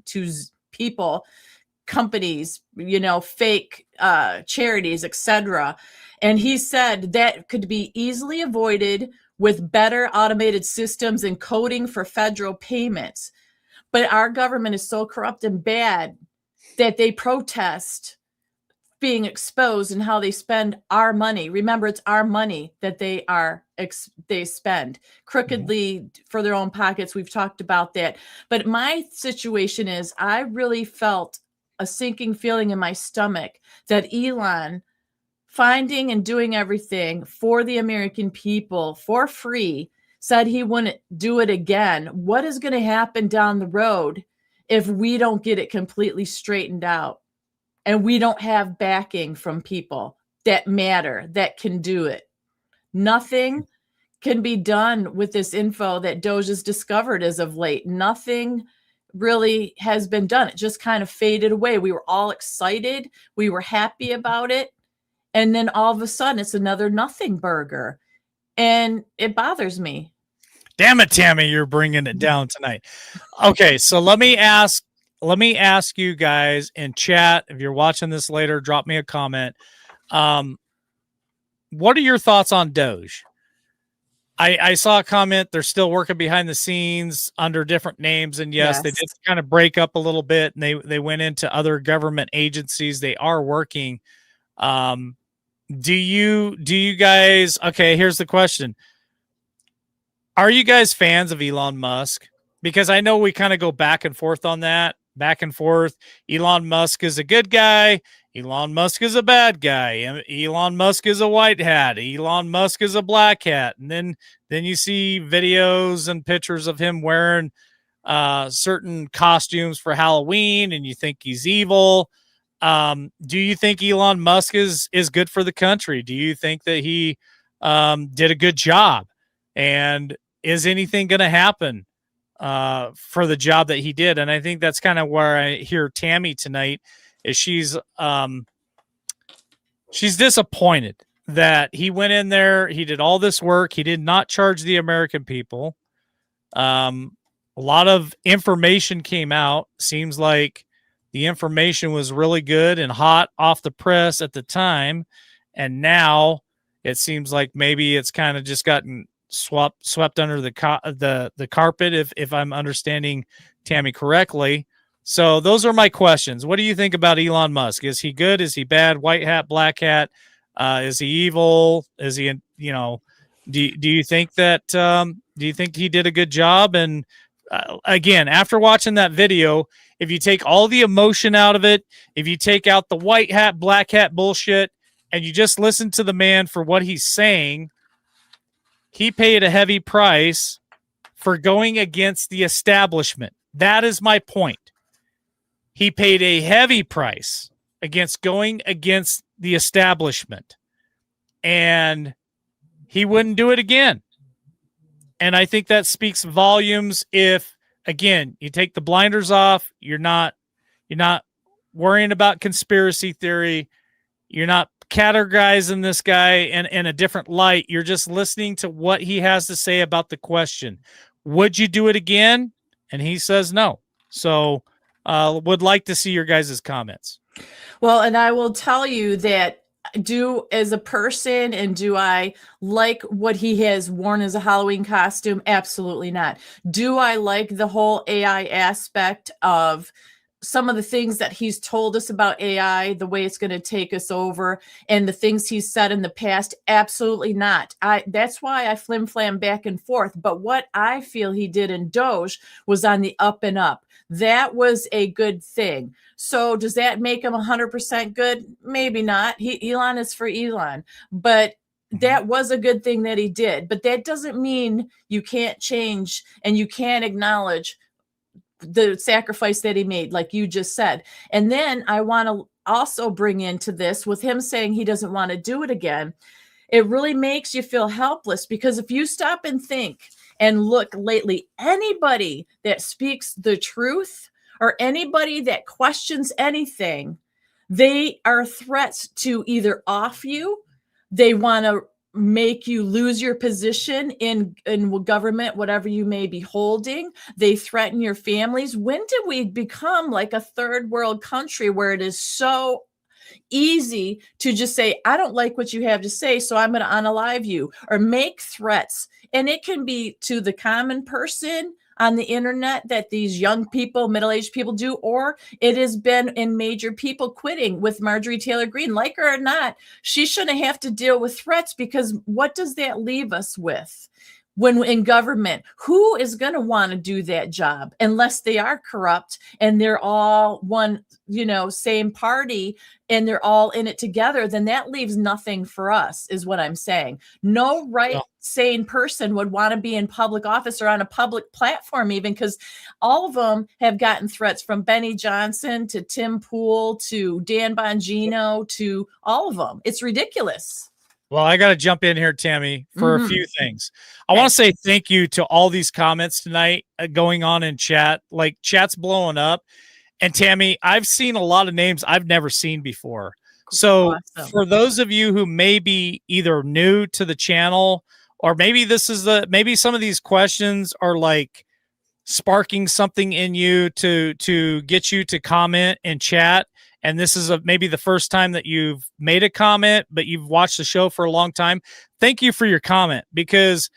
people, companies, fake charities, etc. And he said that could be easily avoided with better automated systems and coding for federal payments. But our government is so corrupt and bad that they protest being exposed and how they spend our money. Remember, it's our money that they spend crookedly for their own pockets. We've talked about that. But my situation is, I really felt a sinking feeling in my stomach that Elon, finding and doing everything for the American people for free, said he wouldn't do it again. What is going to happen down the road if we don't get it completely straightened out and we don't have backing from people that matter, that can do it? Nothing can be done with this info that DOGE has discovered as of late. Nothing really has been done. It just kind of faded away. We were all excited. We were happy about it. And then all of a sudden it's another nothing burger. And it bothers me. Damn it, Tammy, you're bringing it down tonight. Okay, so let me ask you guys in chat, if you're watching this later, drop me a comment. What are your thoughts on DOGE? I saw a comment, they're still working behind the scenes under different names, and yes, they did kind of break up a little bit, and they went into other government agencies. They are working. Do you guys, okay, here's the question. Are you guys fans of Elon Musk? Because I know we kind of go back and forth on that, back and forth. Elon Musk is a good guy. Elon Musk is a bad guy. Elon Musk is a white hat. Elon Musk is a black hat. And then you see videos and pictures of him wearing certain costumes for Halloween, and you think he's evil. Do you think Elon Musk is good for the country? Do you think that he did a good job? And is anything going to happen for the job that he did? And I think that's kind of where I hear Tammy tonight is she's disappointed that he went in there. He did all this work. He did not charge the American people. A lot of information came out. Seems like the information was really good and hot off the press at the time. And now it seems like maybe it's kind of just gotten swept under the carpet, if I'm understanding Tammy correctly. So those are my questions. What do you think about Elon Musk? Is he good? Is he bad? White hat, black hat? Is he evil? Is he, do you think that, do you think he did a good job? And again, after watching that video, if you take all the emotion out of it, if you take out the white hat, black hat bullshit, and you just listen to the man for what he's saying, he paid a heavy price for going against the establishment. That is my point. He paid a heavy price against going against the establishment, and he wouldn't do it again. And I think that speaks volumes. If, again, you take the blinders off, you're not worrying about conspiracy theory. You're not categorizing this guy in a different light. You're just listening to what he has to say about the question. Would you do it again? And he says no. So would like to see your guys' comments. Well, and I will tell you that as a person, and do I like what he has worn as a Halloween costume? Absolutely not. Do I like the whole AI aspect of some of the things that he's told us about AI, the way it's going to take us over, and the things he's said in the past? Absolutely not. That's why I flim-flam back and forth. But what I feel he did in DOGE was on the up and up. That was a good thing. So does that make him 100% good? Maybe not. Elon is for Elon. But that was a good thing that he did. But that doesn't mean you can't change and you can't acknowledge the sacrifice that he made, like you just said. And then I want to also bring into this with him saying he doesn't want to do it again. It really makes you feel helpless, because if you stop and think and look lately, anybody that speaks the truth or anybody that questions anything, they are threats to either off you, they want to make you lose your position in government, whatever you may be holding. They threaten your families. When did we become like a third world country where it is so easy to just say, I don't like what you have to say, so I'm going to unalive you, or make threats? And it can be to the common person on the internet that these young people, middle-aged people do, or it has been in major people quitting with Marjorie Taylor Greene. Like her or not, she shouldn't have to deal with threats, because what does that leave us with? When in government, who is going to want to do that job unless they are corrupt and they're all one, same party, and they're all in it together? Then that leaves nothing for us, is what I'm saying. No sane person would want to be in public office or on a public platform, even, because all of them have gotten threats, from Benny Johnson to Tim Pool to Dan Bongino to all of them. It's ridiculous. Well, I got to jump in here, Tammy, for a few things. I want to say thank you to all these comments tonight going on in chat. Like, chat's blowing up. And Tammy, I've seen a lot of names I've never seen before. So for those of you who may be either new to the channel, or maybe maybe some of these questions are like sparking something in you to get you to comment in chat, and this is maybe the first time that you've made a comment, but you've watched the show for a long time, thank you for your comment, because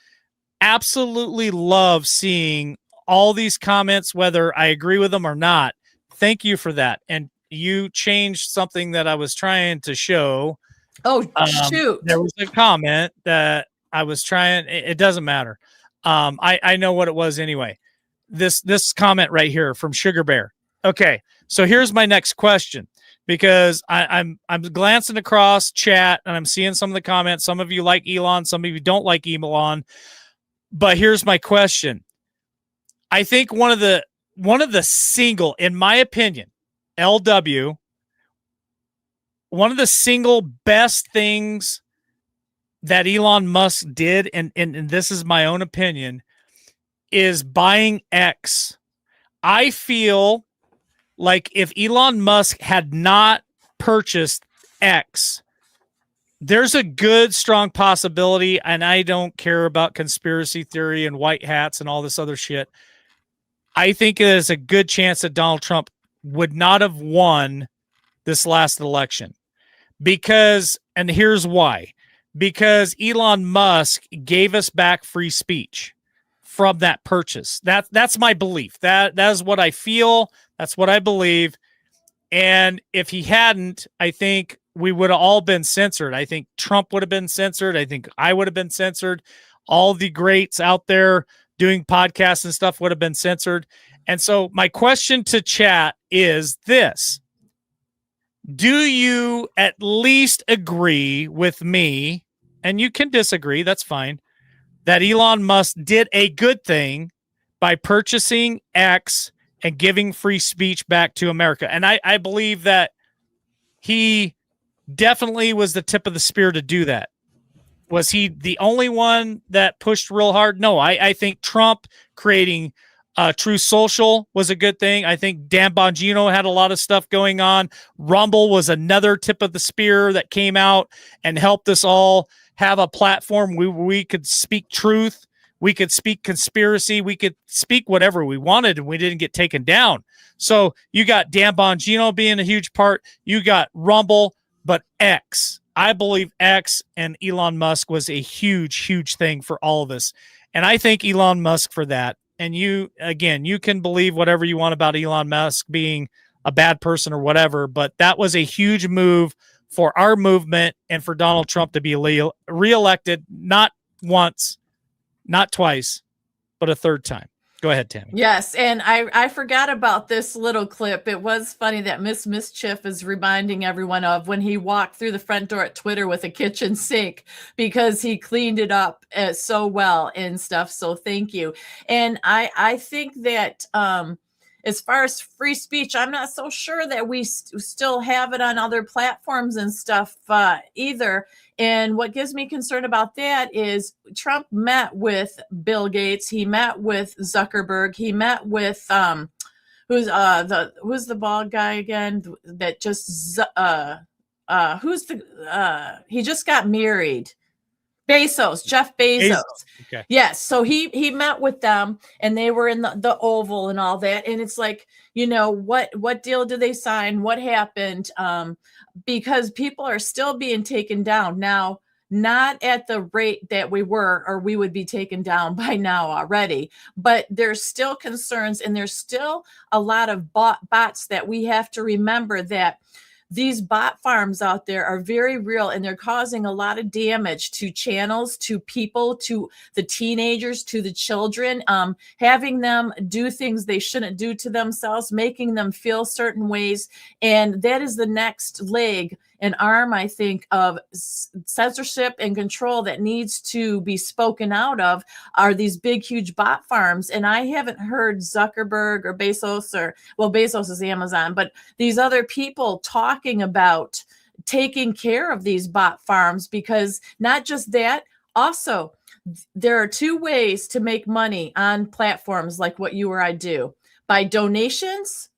absolutely love seeing all these comments, whether I agree with them or not. Thank you for that. And you changed something that I was trying to show. Oh, shoot. There was a comment that I was trying. It doesn't matter. I know what it was anyway. This comment right here from Sugar Bear. Okay, so here's my next question, because I'm glancing across chat and I'm seeing some of the comments. Some of you like Elon, some of you don't like Elon. But here's my question. I think one of the single, in my opinion, LW, one of the single best things that Elon Musk did, and this is my own opinion, is buying X. I feel like if Elon Musk had not purchased X, there's a good, strong possibility, and I don't care about conspiracy theory and white hats and all this other shit. I think there's a good chance that Donald Trump would not have won this last election. Because, and here's why, because Elon Musk gave us back free speech from that purchase. That's my belief. That is what I feel. That's what I believe. And if he hadn't, I think we would have all been censored. I think Trump would have been censored. I think I would have been censored. All the greats out there doing podcasts and stuff would have been censored. And so my question to chat is this. Do you at least agree with me, and you can disagree, that's fine, that Elon Musk did a good thing by purchasing X and giving free speech back to America? And I believe that he definitely was the tip of the spear to do that. Was he the only one that pushed real hard? No, I think Trump creating True Social was a good thing. I think Dan Bongino had a lot of stuff going on. Rumble was another tip of the spear that came out and helped us all have a platform where we could speak truth. We could speak conspiracy. We could speak whatever we wanted, and we didn't get taken down. So you got Dan Bongino being a huge part. You got Rumble, but X. I believe X and Elon Musk was a huge, huge thing for all of us. And I thank Elon Musk for that. And you can believe whatever you want about Elon Musk being a bad person or whatever, but that was a huge move for our movement and for Donald Trump to be reelected, not once, not twice, but a third time. Go ahead, Tammy. Yes, and I forgot about this little clip. It was funny that Miss Mischief is reminding everyone of when he walked through the front door at Twitter with a kitchen sink because he cleaned it up so well and stuff. So thank you. And I think that as far as free speech, I'm not so sure that we still have it on other platforms and stuff either. And what gives me concern about that is Trump met with Bill Gates. He met with Zuckerberg. He met with who's the bald guy again that just he just got married. Jeff Bezos. Okay. Yes. So he met with them and they were in the Oval and all that. And it's like, what deal did they sign? What happened? Because people are still being taken down now, not at the rate that we were, or we would be taken down by now already. But there's still concerns and there's still a lot of bots that we have to remember that these bot farms out there are very real and they're causing a lot of damage to channels, to people, to the teenagers, to the children, having them do things they shouldn't do to themselves, making them feel certain ways. And that is the next leg, an arm, I think, of censorship and control that needs to be spoken out of are these big, huge bot farms. And I haven't heard Zuckerberg or Bezos Bezos is Amazon, but these other people talking about taking care of these bot farms, because not just that, also, there are two ways to make money on platforms like what you or I do: by donations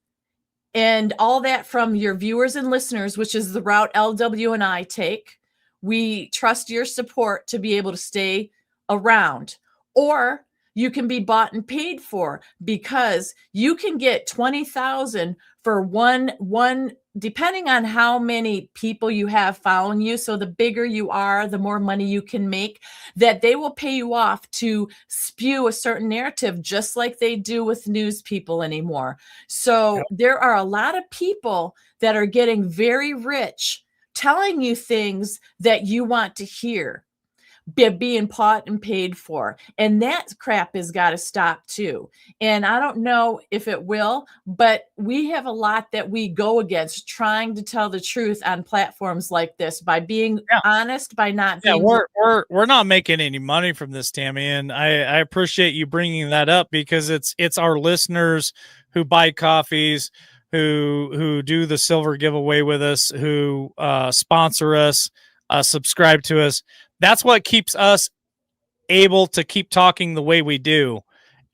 and all that from your viewers and listeners, which is the route LW and I take. We trust your support to be able to stay around. Or you can be bought and paid for, because you can get 20,000 for one, depending on how many people you have following you. So the bigger you are, the more money you can make, that they will pay you off to spew a certain narrative, just like they do with news people anymore. So there are a lot of people that are getting very rich telling you things that you want to hear, being bought and paid for. And that crap has got to stop too. And I don't know if it will, but we have a lot that we go against trying to tell the truth on platforms like this by being honest, by not being. We're not making any money from this, Tammy. And I appreciate you bringing that up, because it's our listeners who buy coffees, who do the silver giveaway with us, who sponsor us, subscribe to us. That's what keeps us able to keep talking the way we do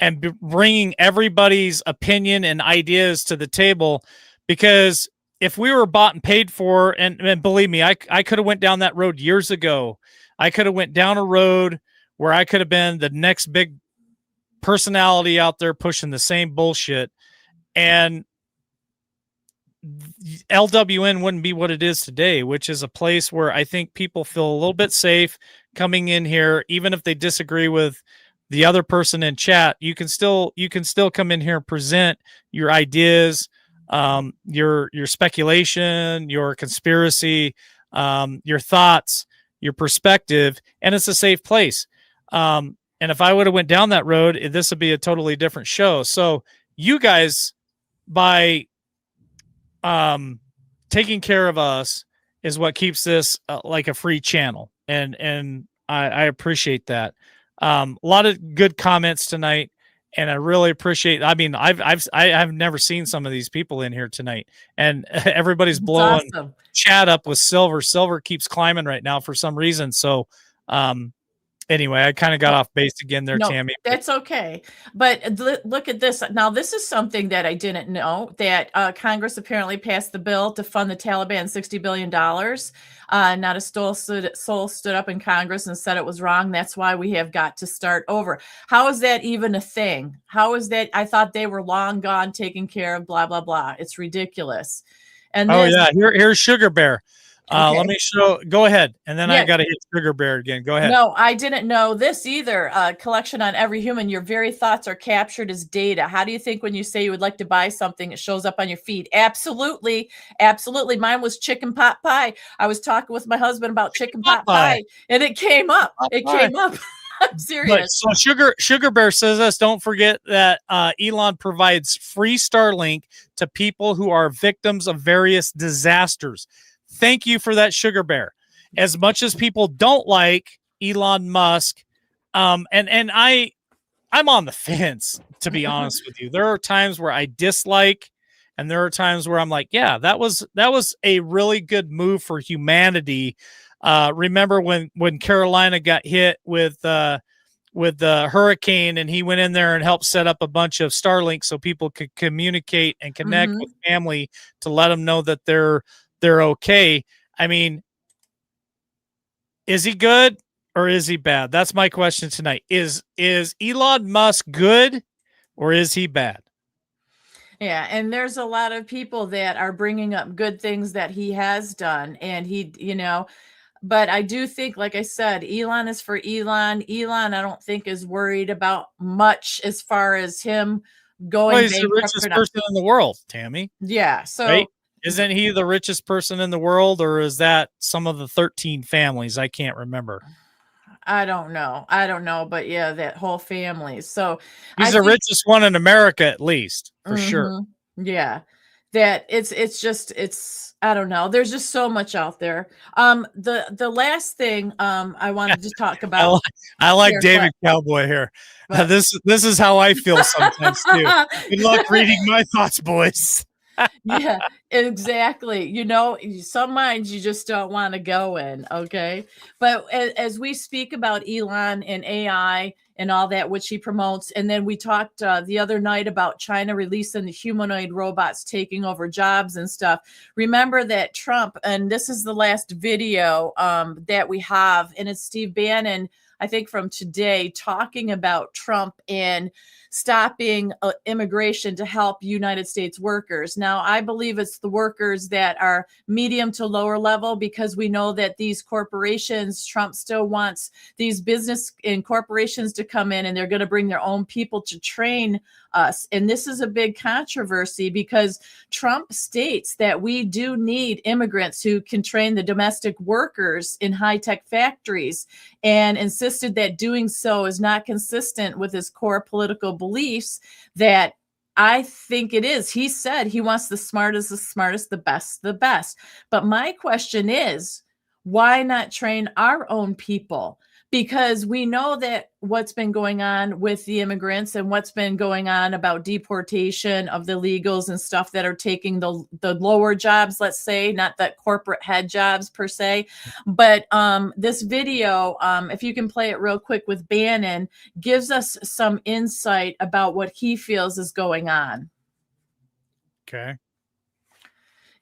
and bringing everybody's opinion and ideas to the table. Because if we were bought and paid for, and believe me, I could have went down that road years ago. I could have went down a road where I could have been the next big personality out there pushing the same bullshit, and LWN wouldn't be what it is today, which is a place where I think people feel a little bit safe coming in here. Even if they disagree with the other person in chat, you can still come in here and present your ideas, your speculation, your conspiracy, your thoughts, your perspective, and it's a safe place. And if I would have went down that road, this would be a totally different show. So you guys, by taking care of us, is what keeps this like a free channel, and I appreciate that. A lot of good comments tonight, and I really appreciate. I mean, I've never seen some of these people in here tonight, and everybody's blowing awesome. Chat up with Silver. Silver keeps climbing right now for some reason. So, anyway, I kind of got off base again there, No, Tammy. that's okay. But look at this. Now, this is something that I didn't know, that Congress apparently passed the bill to fund the Taliban $60 billion. Not a soul stood up in Congress and said it was wrong. That's why we have got to start over. How is that even a thing? How is that? I thought they were long gone, taken care of, blah, blah, blah. It's ridiculous. And Here's Sugar Bear. Okay. Let me show. Go ahead, and then Yeah. I got to hit Sugar Bear again. Go ahead. No, I didn't know this either. Collection on every human. Your very thoughts are captured as data. How do you think when you say you would like to buy something, it shows up on your feed? Absolutely. Absolutely. Mine was chicken pot pie. I was talking with my husband about chicken pot pie, and it came up. Came up. I'm serious. But, so Sugar Bear says this. Don't forget that Elon provides free Starlink to people who are victims of various disasters. Thank you for that, Sugar Bear. As much as people don't like Elon Musk, and I'm on the fence, to be honest with you. There are times where I dislike, and there are times where I'm like, yeah, that was a really good move for humanity. Remember when Carolina got hit with the hurricane, and he went in there and helped set up a bunch of Starlink so people could communicate and connect with family to let them know that they're okay. I mean, is he good or is he bad? That's my question tonight. Is Elon Musk good or is he bad? Yeah, and there's a lot of people that are bringing up good things that he has done, and but I do think, like I said, Elon is for Elon. Elon, I don't think, is worried about much as far as him going. Well, he's the richest person in the world, Tammy. Yeah, so right? Isn't he the richest person in the world, or is that some of the 13 families? I can't remember. I don't know, but yeah, that whole family. So he's the richest one in America, at least, for sure. Yeah, that it's I don't know. There's just so much out there. The last thing I wanted to talk about. I like David Cowboy here. This is how I feel sometimes too. Good luck reading my thoughts, boys. Yeah, exactly. Some minds you just don't want to go in. Okay. But as we speak about Elon and AI and all that, which he promotes, and then we talked the other night about China releasing the humanoid robots taking over jobs and stuff. Remember that Trump, and this is the last video that we have, and it's Steve Bannon, I think from today, talking about Trump and stopping immigration to help United States workers. Now, I believe it's the workers that are medium to lower level, because we know that these corporations, Trump still wants these business and corporations to come in, and they're going to bring their own people to train us. And this is a big controversy because Trump states that we do need immigrants who can train the domestic workers in high-tech factories, and insisted that doing so is not consistent with his core political beliefs that I think it is. He said he wants the smartest, the best. But my question is, why not train our own people? because we know that what's been going on with the immigrants and what's been going on about deportation of the illegals and stuff that are taking the lower jobs, let's say, not the corporate head jobs per se. But this video, if you can play it real quick with Bannon, gives us some insight about what he feels is going on. Okay.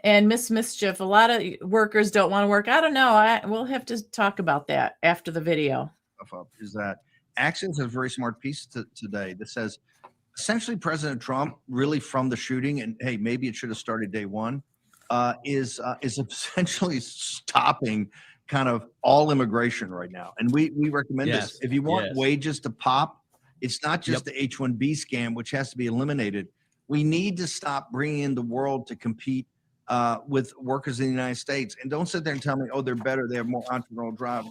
And Miss Mischief, a lot of workers don't want to work. I don't know. We'll have to talk about that after the video. Is that Axios has a very smart piece today that says essentially President Trump really from the shooting, and hey, maybe it should have started day one, is essentially stopping kind of all immigration right now. And we recommend this. If you want wages to pop, it's not just the H-1B scam, which has to be eliminated. We need to stop bringing in the world to compete with workers in the United States. And don't sit there and tell me, oh, they're better. They have more entrepreneurial drive.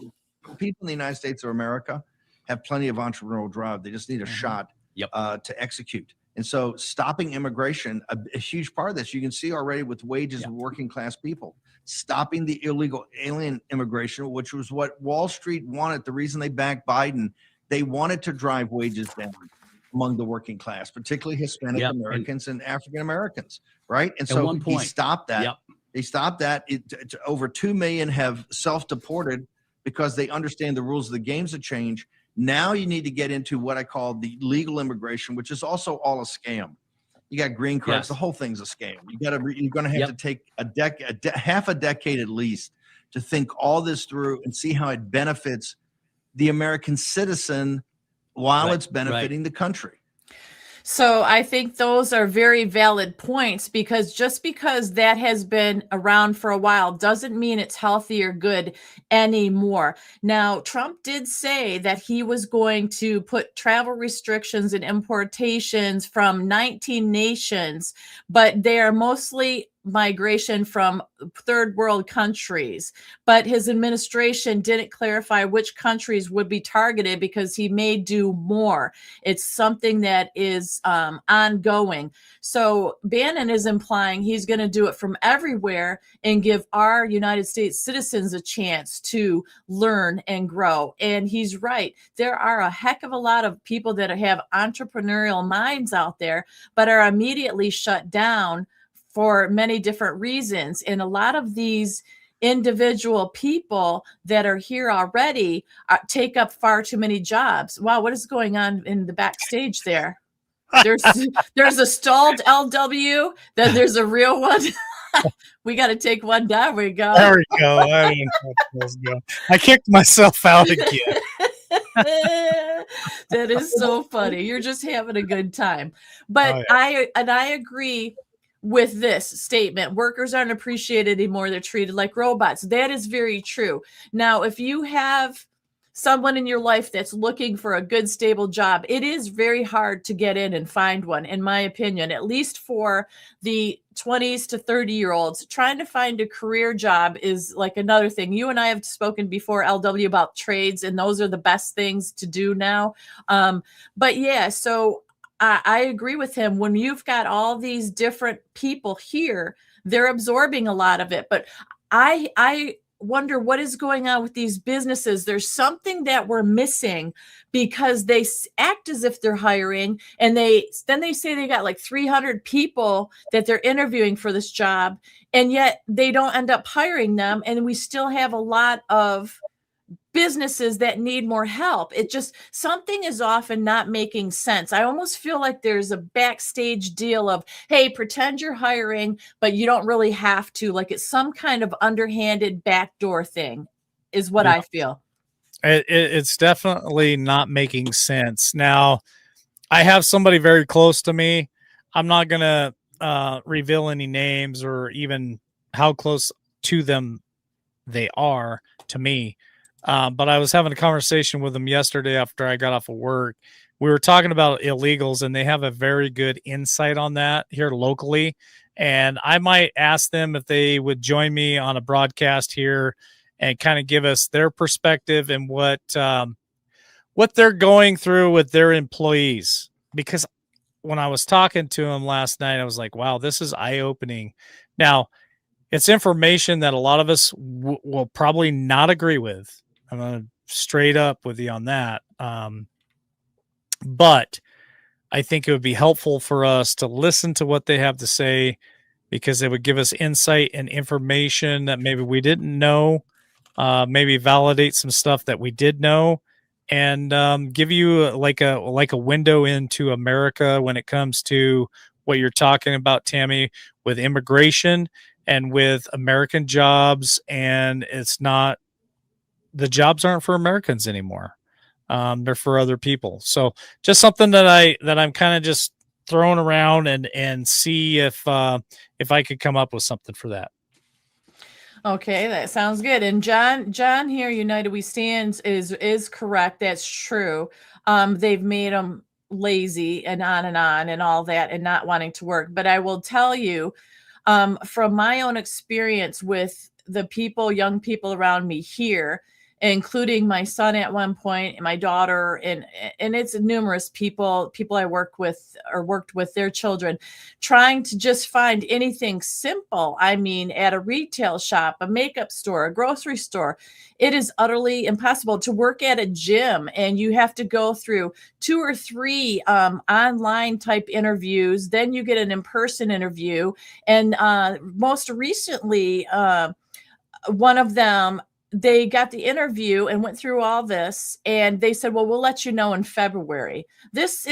People in the United States of America have plenty of entrepreneurial drive. They just need a shot to execute. And so stopping immigration, a huge part of this, you can see already with wages of working class people, stopping the illegal alien immigration, which was what Wall Street wanted. The reason they backed Biden, they wanted to drive wages down among the working class, particularly Hispanic Americans and African Americans, right? And so he stopped that. They stopped that. Over 2 million have self-deported because they understand the rules of the games have changed. Now you need to get into what I call the legal immigration, which is also all a scam. You got green cards. The whole thing's a scam. You're going to have to take half a decade at least to think all this through and see how it benefits the American citizen while it's benefiting the country. So I think those are very valid points, because just because that has been around for a while doesn't mean it's healthy or good anymore. Now, Trump did say that he was going to put travel restrictions and importations from 19 nations, but they are mostly migration from third world countries. But his administration didn't clarify which countries would be targeted because he may do more. It's something that is ongoing. So Bannon is implying he's going to do it from everywhere and give our United States citizens a chance to learn and grow. And he's right. There are a heck of a lot of people that have entrepreneurial minds out there, but are immediately shut down for many different reasons. And a lot of these individual people that are here already take up far too many jobs. Wow, what is going on in the backstage there? There's a stalled LW, then there's a real one. We got to take one down. We go. There we go. I don't know how those go. I kicked myself out again. That is so funny. You're just having a good time. But I agree with this statement. Workers aren't appreciated anymore. They're treated like robots. That is very true. Now, if you have someone in your life that's looking for a good, stable job, it is very hard to get in and find one, in my opinion, at least for the 20s to 30-year-olds. Trying to find a career job is like another thing. You and I have spoken before, LW, about trades, and those are the best things to do now. But yeah, so I agree with him. When you've got all these different people here, they're absorbing a lot of it. But I wonder what is going on with these businesses. There's something that we're missing, because they act as if they're hiring, and then they say they got like 300 people that they're interviewing for this job, and yet they don't end up hiring them. And we still have a lot of businesses that need more help. It just, something is often not making sense. I almost feel like there's a backstage deal of, hey, pretend you're hiring, but you don't really have to. Like it's some kind of underhanded backdoor thing is what I feel. It's definitely not making sense. Now, I have somebody very close to me. I'm not going to reveal any names or even how close to them they are to me. But I was having a conversation with them yesterday after I got off of work. We were talking about illegals, and they have a very good insight on that here locally. And I might ask them if they would join me on a broadcast here and kind of give us their perspective and what they're going through with their employees. Because when I was talking to them last night, I was like, wow, this is eye-opening. Now, it's information that a lot of us will probably not agree with. I'm going to straight up with you on that. But I think it would be helpful for us to listen to what they have to say, because it would give us insight and information that maybe we didn't know, maybe validate some stuff that we did know, and give you like a window into America when it comes to what you're talking about, Tammy, with immigration and with American jobs. And it's not, the jobs aren't for Americans anymore. They're for other people. So just something that I'm kind of just throwing around and see if I could come up with something for that. Okay, that sounds good. And John here, United We Stand is correct. That's true. They've made them lazy and on and all that, and not wanting to work. But I will tell you, from my own experience with the young people around me here, including my son at one point and my daughter, and it's numerous people I work with or worked with their children, trying to just find anything simple. I mean, at a retail shop, a makeup store, a grocery store, it is utterly impossible to work at a gym, and you have to go through 2 or 3 online type interviews. Then you get an in-person interview. And most recently, one of them, they got the interview and went through all this, and they said, well, we'll let you know in February. This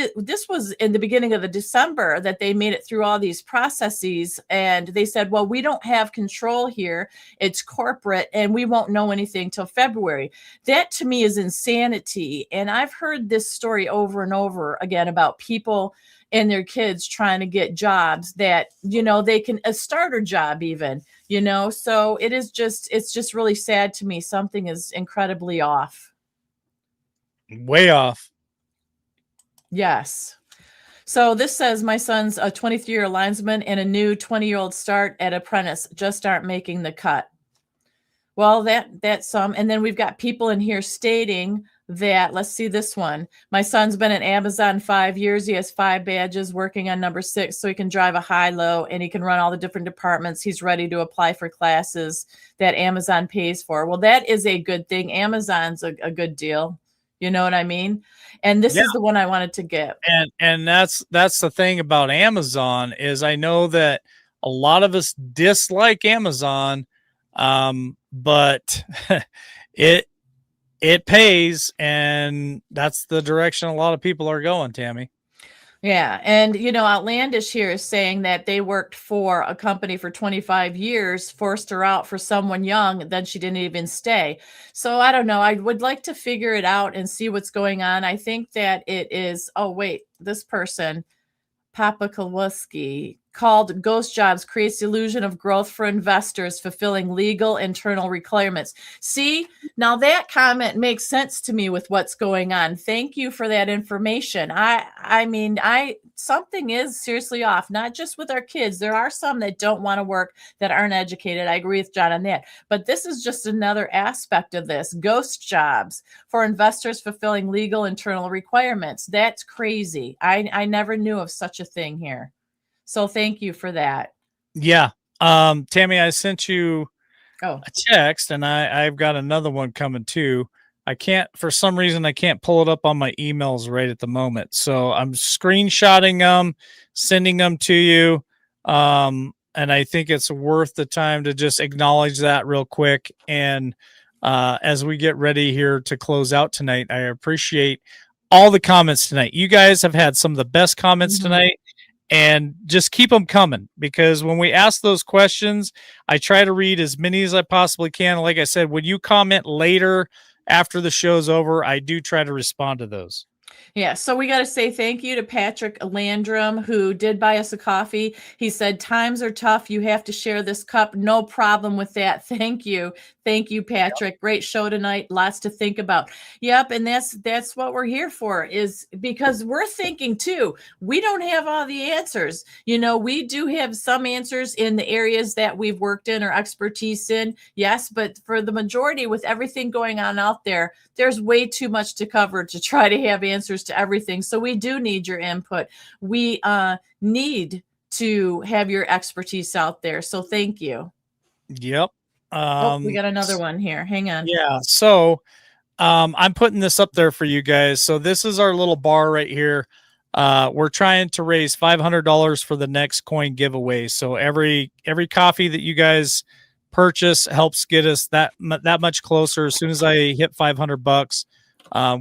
was in the beginning of the December that they made it through all these processes. And they said, well, we don't have control here. It's corporate, and we won't know anything till February. That to me is insanity. And I've heard this story over and over again about people and their kids trying to get jobs that, they can, a starter job even, so it's just really sad to me. Something is incredibly off. Way off. Yes. So this says my son's a 23-year linesman and a new 20-year-old start at apprentice just aren't making the cut. Well, that's some. And then we've got people in here stating that, let's see this one. My son's been at Amazon 5 years. He has 5 badges, working on number 6, so he can drive a high-low and he can run all the different departments. He's ready to apply for classes that Amazon pays for. Well, that is a good thing. Amazon's a good deal. You know what I mean? And this is the one I wanted to get. And that's the thing about Amazon, is I know that a lot of us dislike Amazon, but it pays, and that's the direction a lot of people are going, Tammy. Yeah. And, Outlandish here is saying that they worked for a company for 25 years, forced her out for someone young, then she didn't even stay. So I don't know. I would like to figure it out and see what's going on. I think that it is, this person, Papa Kowalski, called Ghost Jobs creates illusion of growth for investors fulfilling legal internal requirements. See, now that comment makes sense to me with what's going on. Thank you for that information. I mean, something is seriously off, not just with our kids. There are some that don't want to work, that aren't educated. I agree with John on that. But this is just another aspect of this. Ghost jobs for investors fulfilling legal internal requirements. That's crazy. I never knew of such a thing here. So thank you for that. Yeah. Tammy, I sent you a text, and I've got another one coming too. For some reason, I can't pull it up on my emails right at the moment. So I'm screenshotting them, sending them to you. And I think it's worth the time to just acknowledge that real quick. And as we get ready here to close out tonight, I appreciate all the comments tonight. You guys have had some of the best comments tonight. And just keep them coming, because when we ask those questions, I try to read as many as I possibly can. Like I said, when you comment later after the show's over, I do try to respond to those. Yeah, so we got to say thank you to Patrick Landrum, who did buy us a coffee. He said, times are tough. You have to share this cup. No problem with that. Thank you. Thank you, Patrick. Yep. Great show tonight. Lots to think about. Yep, and that's what we're here for, is because we're thinking too. We don't have all the answers. We do have some answers in the areas that we've worked in or expertise in. Yes, but for the majority, with everything going on out there, there's way too much to cover to try to have answers to everything. So we do need your input. We need to have your expertise out there. So thank you. Yep. We got another one here. Hang on. Yeah. So I'm putting this up there for you guys. So this is our little bar right here. We're trying to raise $500 for the next coin giveaway. So every coffee that you guys purchase helps get us that much closer. As soon as I hit $500,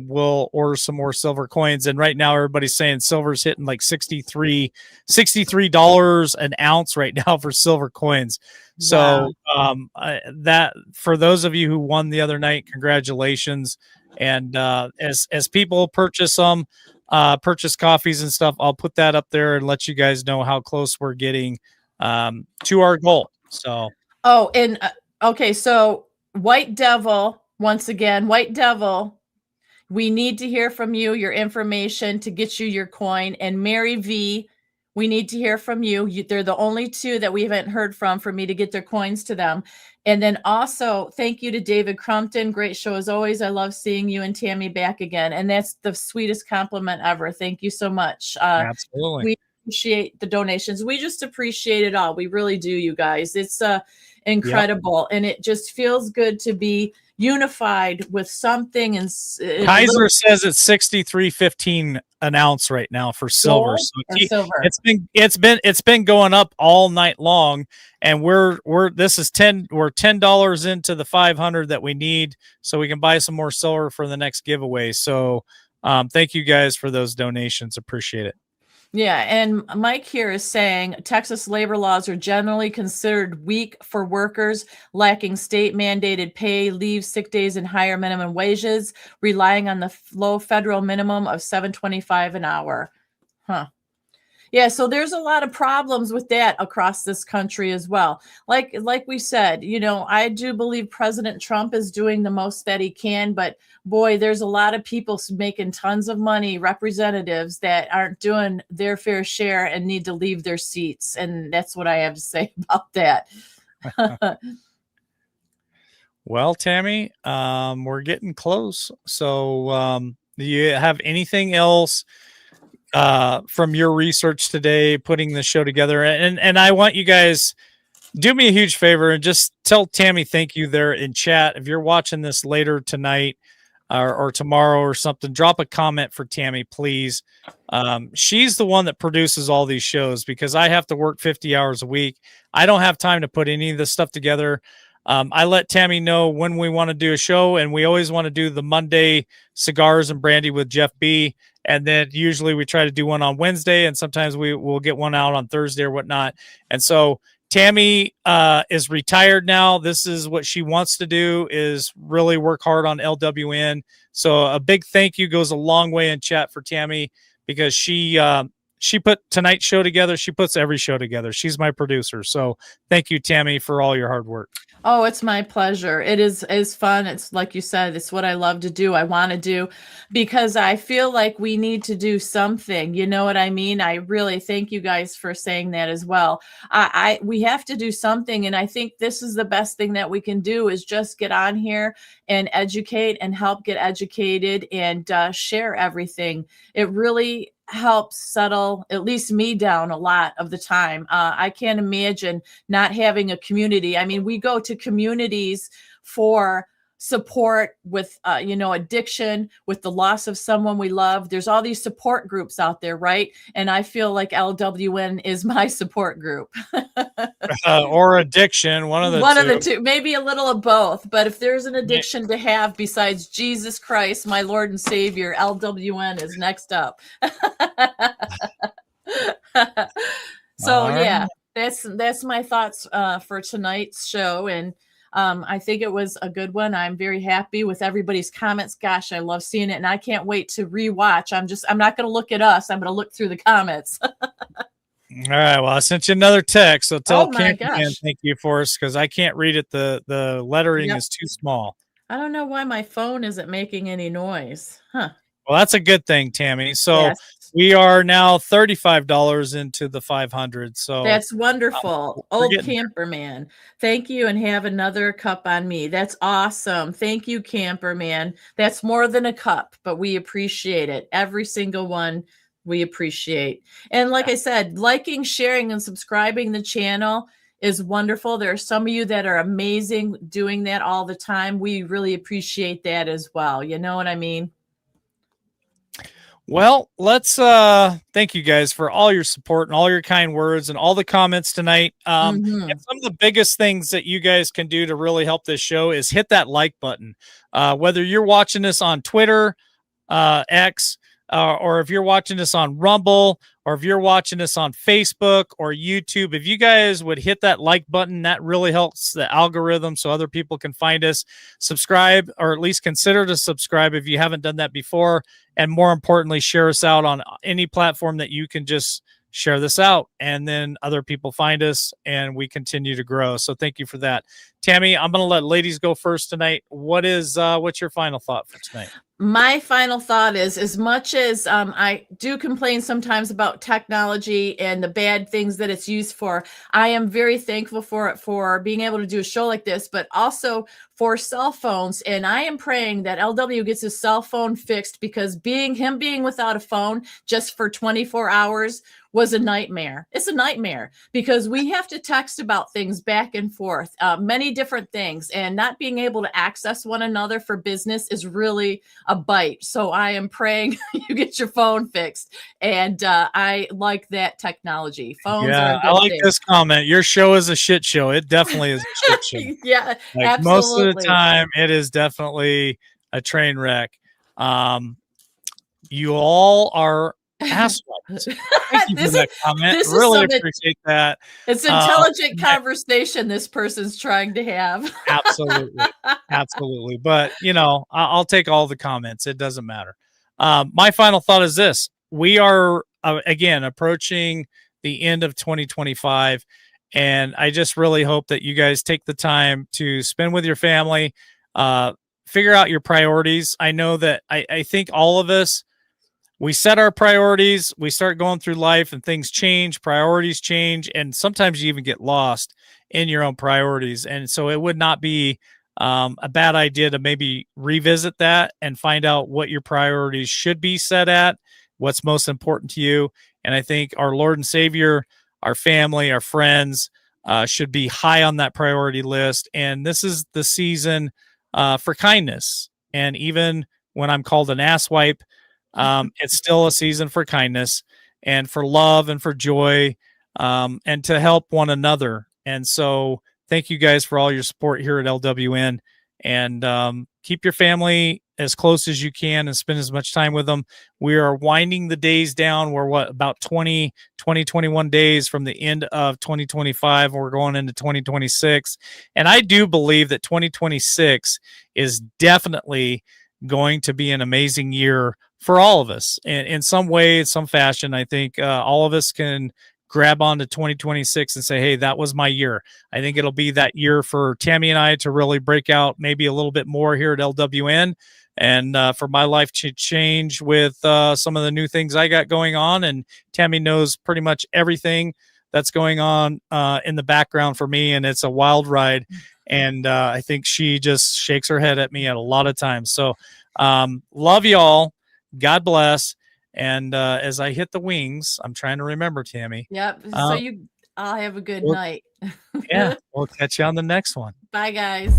we'll order some more silver coins. And right now everybody's saying silver's hitting like $63 an ounce right now for silver coins. So that for those of you who won the other night, congratulations. And as people purchase them, purchase coffees and stuff, I'll put that up there and let you guys know how close we're getting to our goal. So and okay, so White Devil, once again, White Devil, we need to hear from you, your information to get you your coin. And Mary V, we need to hear from you. They're the only two that we haven't heard from for me to get their coins to them. And then also, thank you to David Crumpton. Great show as always. I love seeing you and Tammy back again. And that's the sweetest compliment ever. Thank you so much. absolutely. We appreciate the donations. We just appreciate it all. We really do, you guys. It's incredible. Yep. And it just feels good to be unified with something. And Kaiser says it's 63.15 an ounce right now for silver. So silver. It's been going up all night long, and we're $10 into the 500 that we need, so we can buy some more silver for the next giveaway. So thank you guys for those donations. Appreciate it. Yeah, and Mike here is saying Texas labor laws are generally considered weak for workers lacking state-mandated pay, leave, sick days, and higher minimum wages, relying on the low federal minimum of $7.25 an hour. Huh. Yeah, so there's a lot of problems with that across this country as well. Like we said, I do believe President Trump is doing the most that he can, but boy, there's a lot of people making tons of money, representatives that aren't doing their fair share and need to leave their seats. And that's what I have to say about that. Well, Tammy, we're getting close. So do you have anything else from your research today, putting the show together? And I want you guys, do me a huge favor and just tell Tammy thank you there in chat. If you're watching this later tonight or tomorrow or something, drop a comment for Tammy, please. She's the one that produces all these shows, because I have to work 50 hours a week. I don't have time to put any of this stuff together. I let Tammy know when we want to do a show, and we always want to do the Monday cigars and brandy with Jeff B. And then usually we try to do one on Wednesday, and sometimes we will get one out on Thursday or whatnot. And so Tammy is retired now. This is what she wants to do, is really work hard on LWN. So a big thank you goes a long way in chat for Tammy, because she put tonight's show together. She puts every show together. She's my producer. So thank you, Tammy, for all your hard work. Oh, it's my pleasure. It is fun. It's like you said, it's what I love to do. I want to do, because I feel like we need to do something. You know what I mean? I really thank you guys for saying that as well. We have to do something. And I think this is the best thing that we can do, is just get on here and educate and help get educated and share everything. It really helps settle at least me down a lot of the time. I can't imagine not having a community. I mean, we go to communities for support with, addiction, with the loss of someone we love. There's all these support groups out there, right? And I feel like LWN is my support group. Or addiction, one of the two, maybe a little of both. But if there's an addiction to have besides Jesus Christ, my Lord and Savior, LWN is next up. So yeah, that's my thoughts for tonight's show. And I think it was a good one. I'm very happy with everybody's comments. Gosh, I love seeing it. And I can't wait to rewatch. I'm not going to look at us. I'm going to look through the comments. All right. Well, I sent you another text. So tell Campman thank you for us, because I can't read it. The lettering is too small. I don't know why my phone isn't making any noise. Huh. Well, that's a good thing, Tammy. So yes. We are now $35 into the 500. So that's wonderful. Old Camperman. Thank you, and have another cup on me. That's awesome. Thank you, Camperman. That's more than a cup, but we appreciate it. Every single one we appreciate. And like I said, liking, sharing, and subscribing the channel is wonderful. There are some of you that are amazing doing that all the time. We really appreciate that as well. You know what I mean? Well, let's thank you guys for all your support and all your kind words and all the comments tonight. And some of the biggest things that you guys can do to really help this show is hit that like button. Whether you're watching this on Twitter, X, or if you're watching this on Rumble, or if you're watching this on Facebook or YouTube, if you guys would hit that like button, that really helps the algorithm so other people can find us. Subscribe, or at least consider to subscribe if you haven't done that before. And more importantly, share us out on any platform that you can just share this out, and then other people find us and we continue to grow. So thank you for that. Tammy, I'm going to let ladies go first tonight. What's your final thought for tonight? My final thought is, as much as I do complain sometimes about technology and the bad things that it's used for, I am very thankful for it, for being able to do a show like this, but also for cell phones. And I am praying that LW gets his cell phone fixed, because being without a phone just for 24 hours was a nightmare. It's a nightmare, because we have to text about things back and forth, many different things, and not being able to access one another for business is really a bite. So I am praying you get your phone fixed, and I like that technology. Phones are a good I like thing. this comment. Your show is a shit show. It definitely is a shit show. Yeah, like, absolutely. most of the time, it is definitely a train wreck. You all are assholes. Thank you for that comment. Really appreciate that. It's intelligent conversation this person's trying to have. Absolutely. But, I'll take all the comments. It doesn't matter. My final thought is this. We are, again, approaching the end of 2025. And I just really hope that you guys take the time to spend with your family, figure out your priorities. I know that I think all of us, we set our priorities, we start going through life and things change, priorities change, and sometimes you even get lost in your own priorities. And so it would not be a bad idea to maybe revisit that and find out what your priorities should be set at, what's most important to you. And I think our Lord and Savior, our family, our friends should be high on that priority list. And this is the season for kindness. And even when I'm called an asswipe, it's still a season for kindness and for love and for joy, and to help one another. And so thank you guys for all your support here at LWN, and keep your family as close as you can and spend as much time with them. We are winding the days down. We're about 21 days from the end of 2025. We're going into 2026. And I do believe that 2026 is definitely going to be an amazing year for all of us in some way, some fashion. I think all of us can grab onto 2026 and say, hey, that was my year. I think it'll be that year for Tammy and I to really break out maybe a little bit more here at LWN, and for my life to change with some of the new things I got going on. And Tammy knows pretty much everything that's going on in the background for me, and it's a wild ride. And I think she just shakes her head at me at a lot of times. So love y'all. God bless. And as I hit the wings, I'm trying to remember, Tammy. Yep. So I'll have a good night. Yeah. We'll catch you on the next one. Bye, guys.